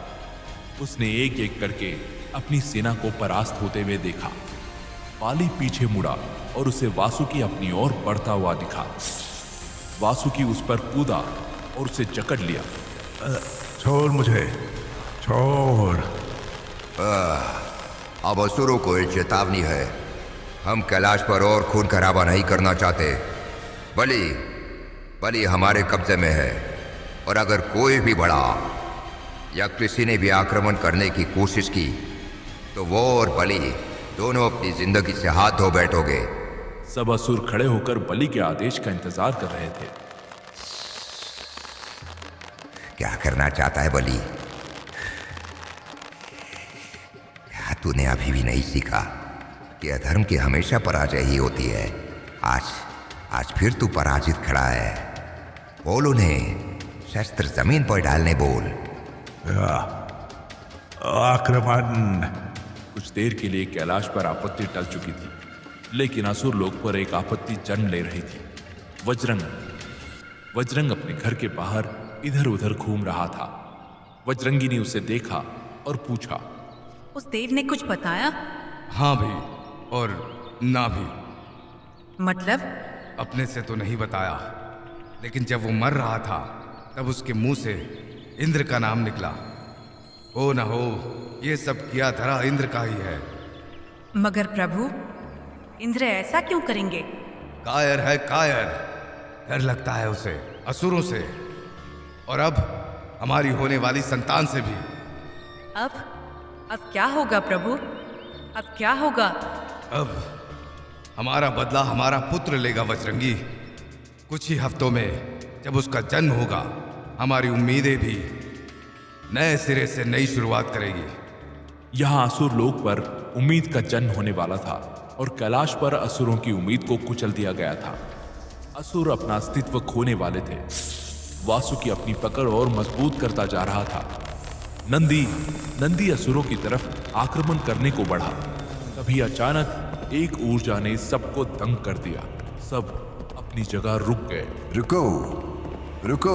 उसने एक एक करके अपनी सेना को परास्त होते हुए देखा। बाली पीछे मुड़ा और उसे वासुकी अपनी ओर बढ़ता हुआ दिखा। वासुकी उस पर कूदा और उसे जकड़ लिया। छोड़ मुझे, छोड़। अब असुरों को एक चेतावनी है। हम कैलाश पर और खून खराबा नहीं करना चाहते। बलि हमारे कब्जे में है, और अगर कोई भी बढ़ा या किसी ने भी आक्रमण करने की कोशिश की तो वो और बलि दोनों अपनी जिंदगी से हाथ धो बैठोगे। सब असुर खड़े होकर बलि के आदेश का इंतजार कर रहे थे। क्या करना चाहता है बलि? क्या तूने अभी भी नहीं सीखा कि अधर्म की हमेशा पराजय ही होती है? आज फिर तू पराजित खड़ा है। बोल उन्हें शस्त्र जमीन पर डालने बोल। आक्रमण। कुछ देर के लिए कैलाश पर आपत्ति टल चुकी थी, लेकिन असुर लोग पर एक आपत्ति जन्म ले रही थी। वज्रंग अपने घर के बाहर इधर उधर घूम रहा था। वज्रंगी ने उसे देखा और पूछा, उस देव ने कुछ बताया? हाँ भी और ना भी। मतलब? अपने से तो नहीं बताया, लेकिन जब वो मर रहा था तब उसके मुंह से इंद्र का नाम निकला। हो ना हो, ये सब किया धरा इंद्र का ही है। मगर प्रभु, इंद्र ऐसा क्यों करेंगे? कायर है, कायर। डर लगता है उसे असुरों से, और अब हमारी होने वाली संतान से भी। अब क्या होगा प्रभु? अब क्या होगा? अब हमारा बदला हमारा पुत्र लेगा वज्रंगी। कुछ ही हफ्तों में जब उसका जन्म होगा, हमारी उम्मीदें भी नए सिरे से नई शुरुआत करेगी। यहां असुर लोक पर उम्मीद का जन्म होने वाला था, और कैलाश पर असुरों की उम्मीद को कुचल दिया गया था। असुर अपना अस्तित्व खोने वाले थे। वासुकी अपनी पकड़ और मजबूत करता जा रहा था। नंदी असुरों की तरफ आक्रमण करने को बढ़ा। तभी अचानक एक ऊर्जा ने सबको दंग कर दिया। सब अपनी जगह रुक गए। रुको,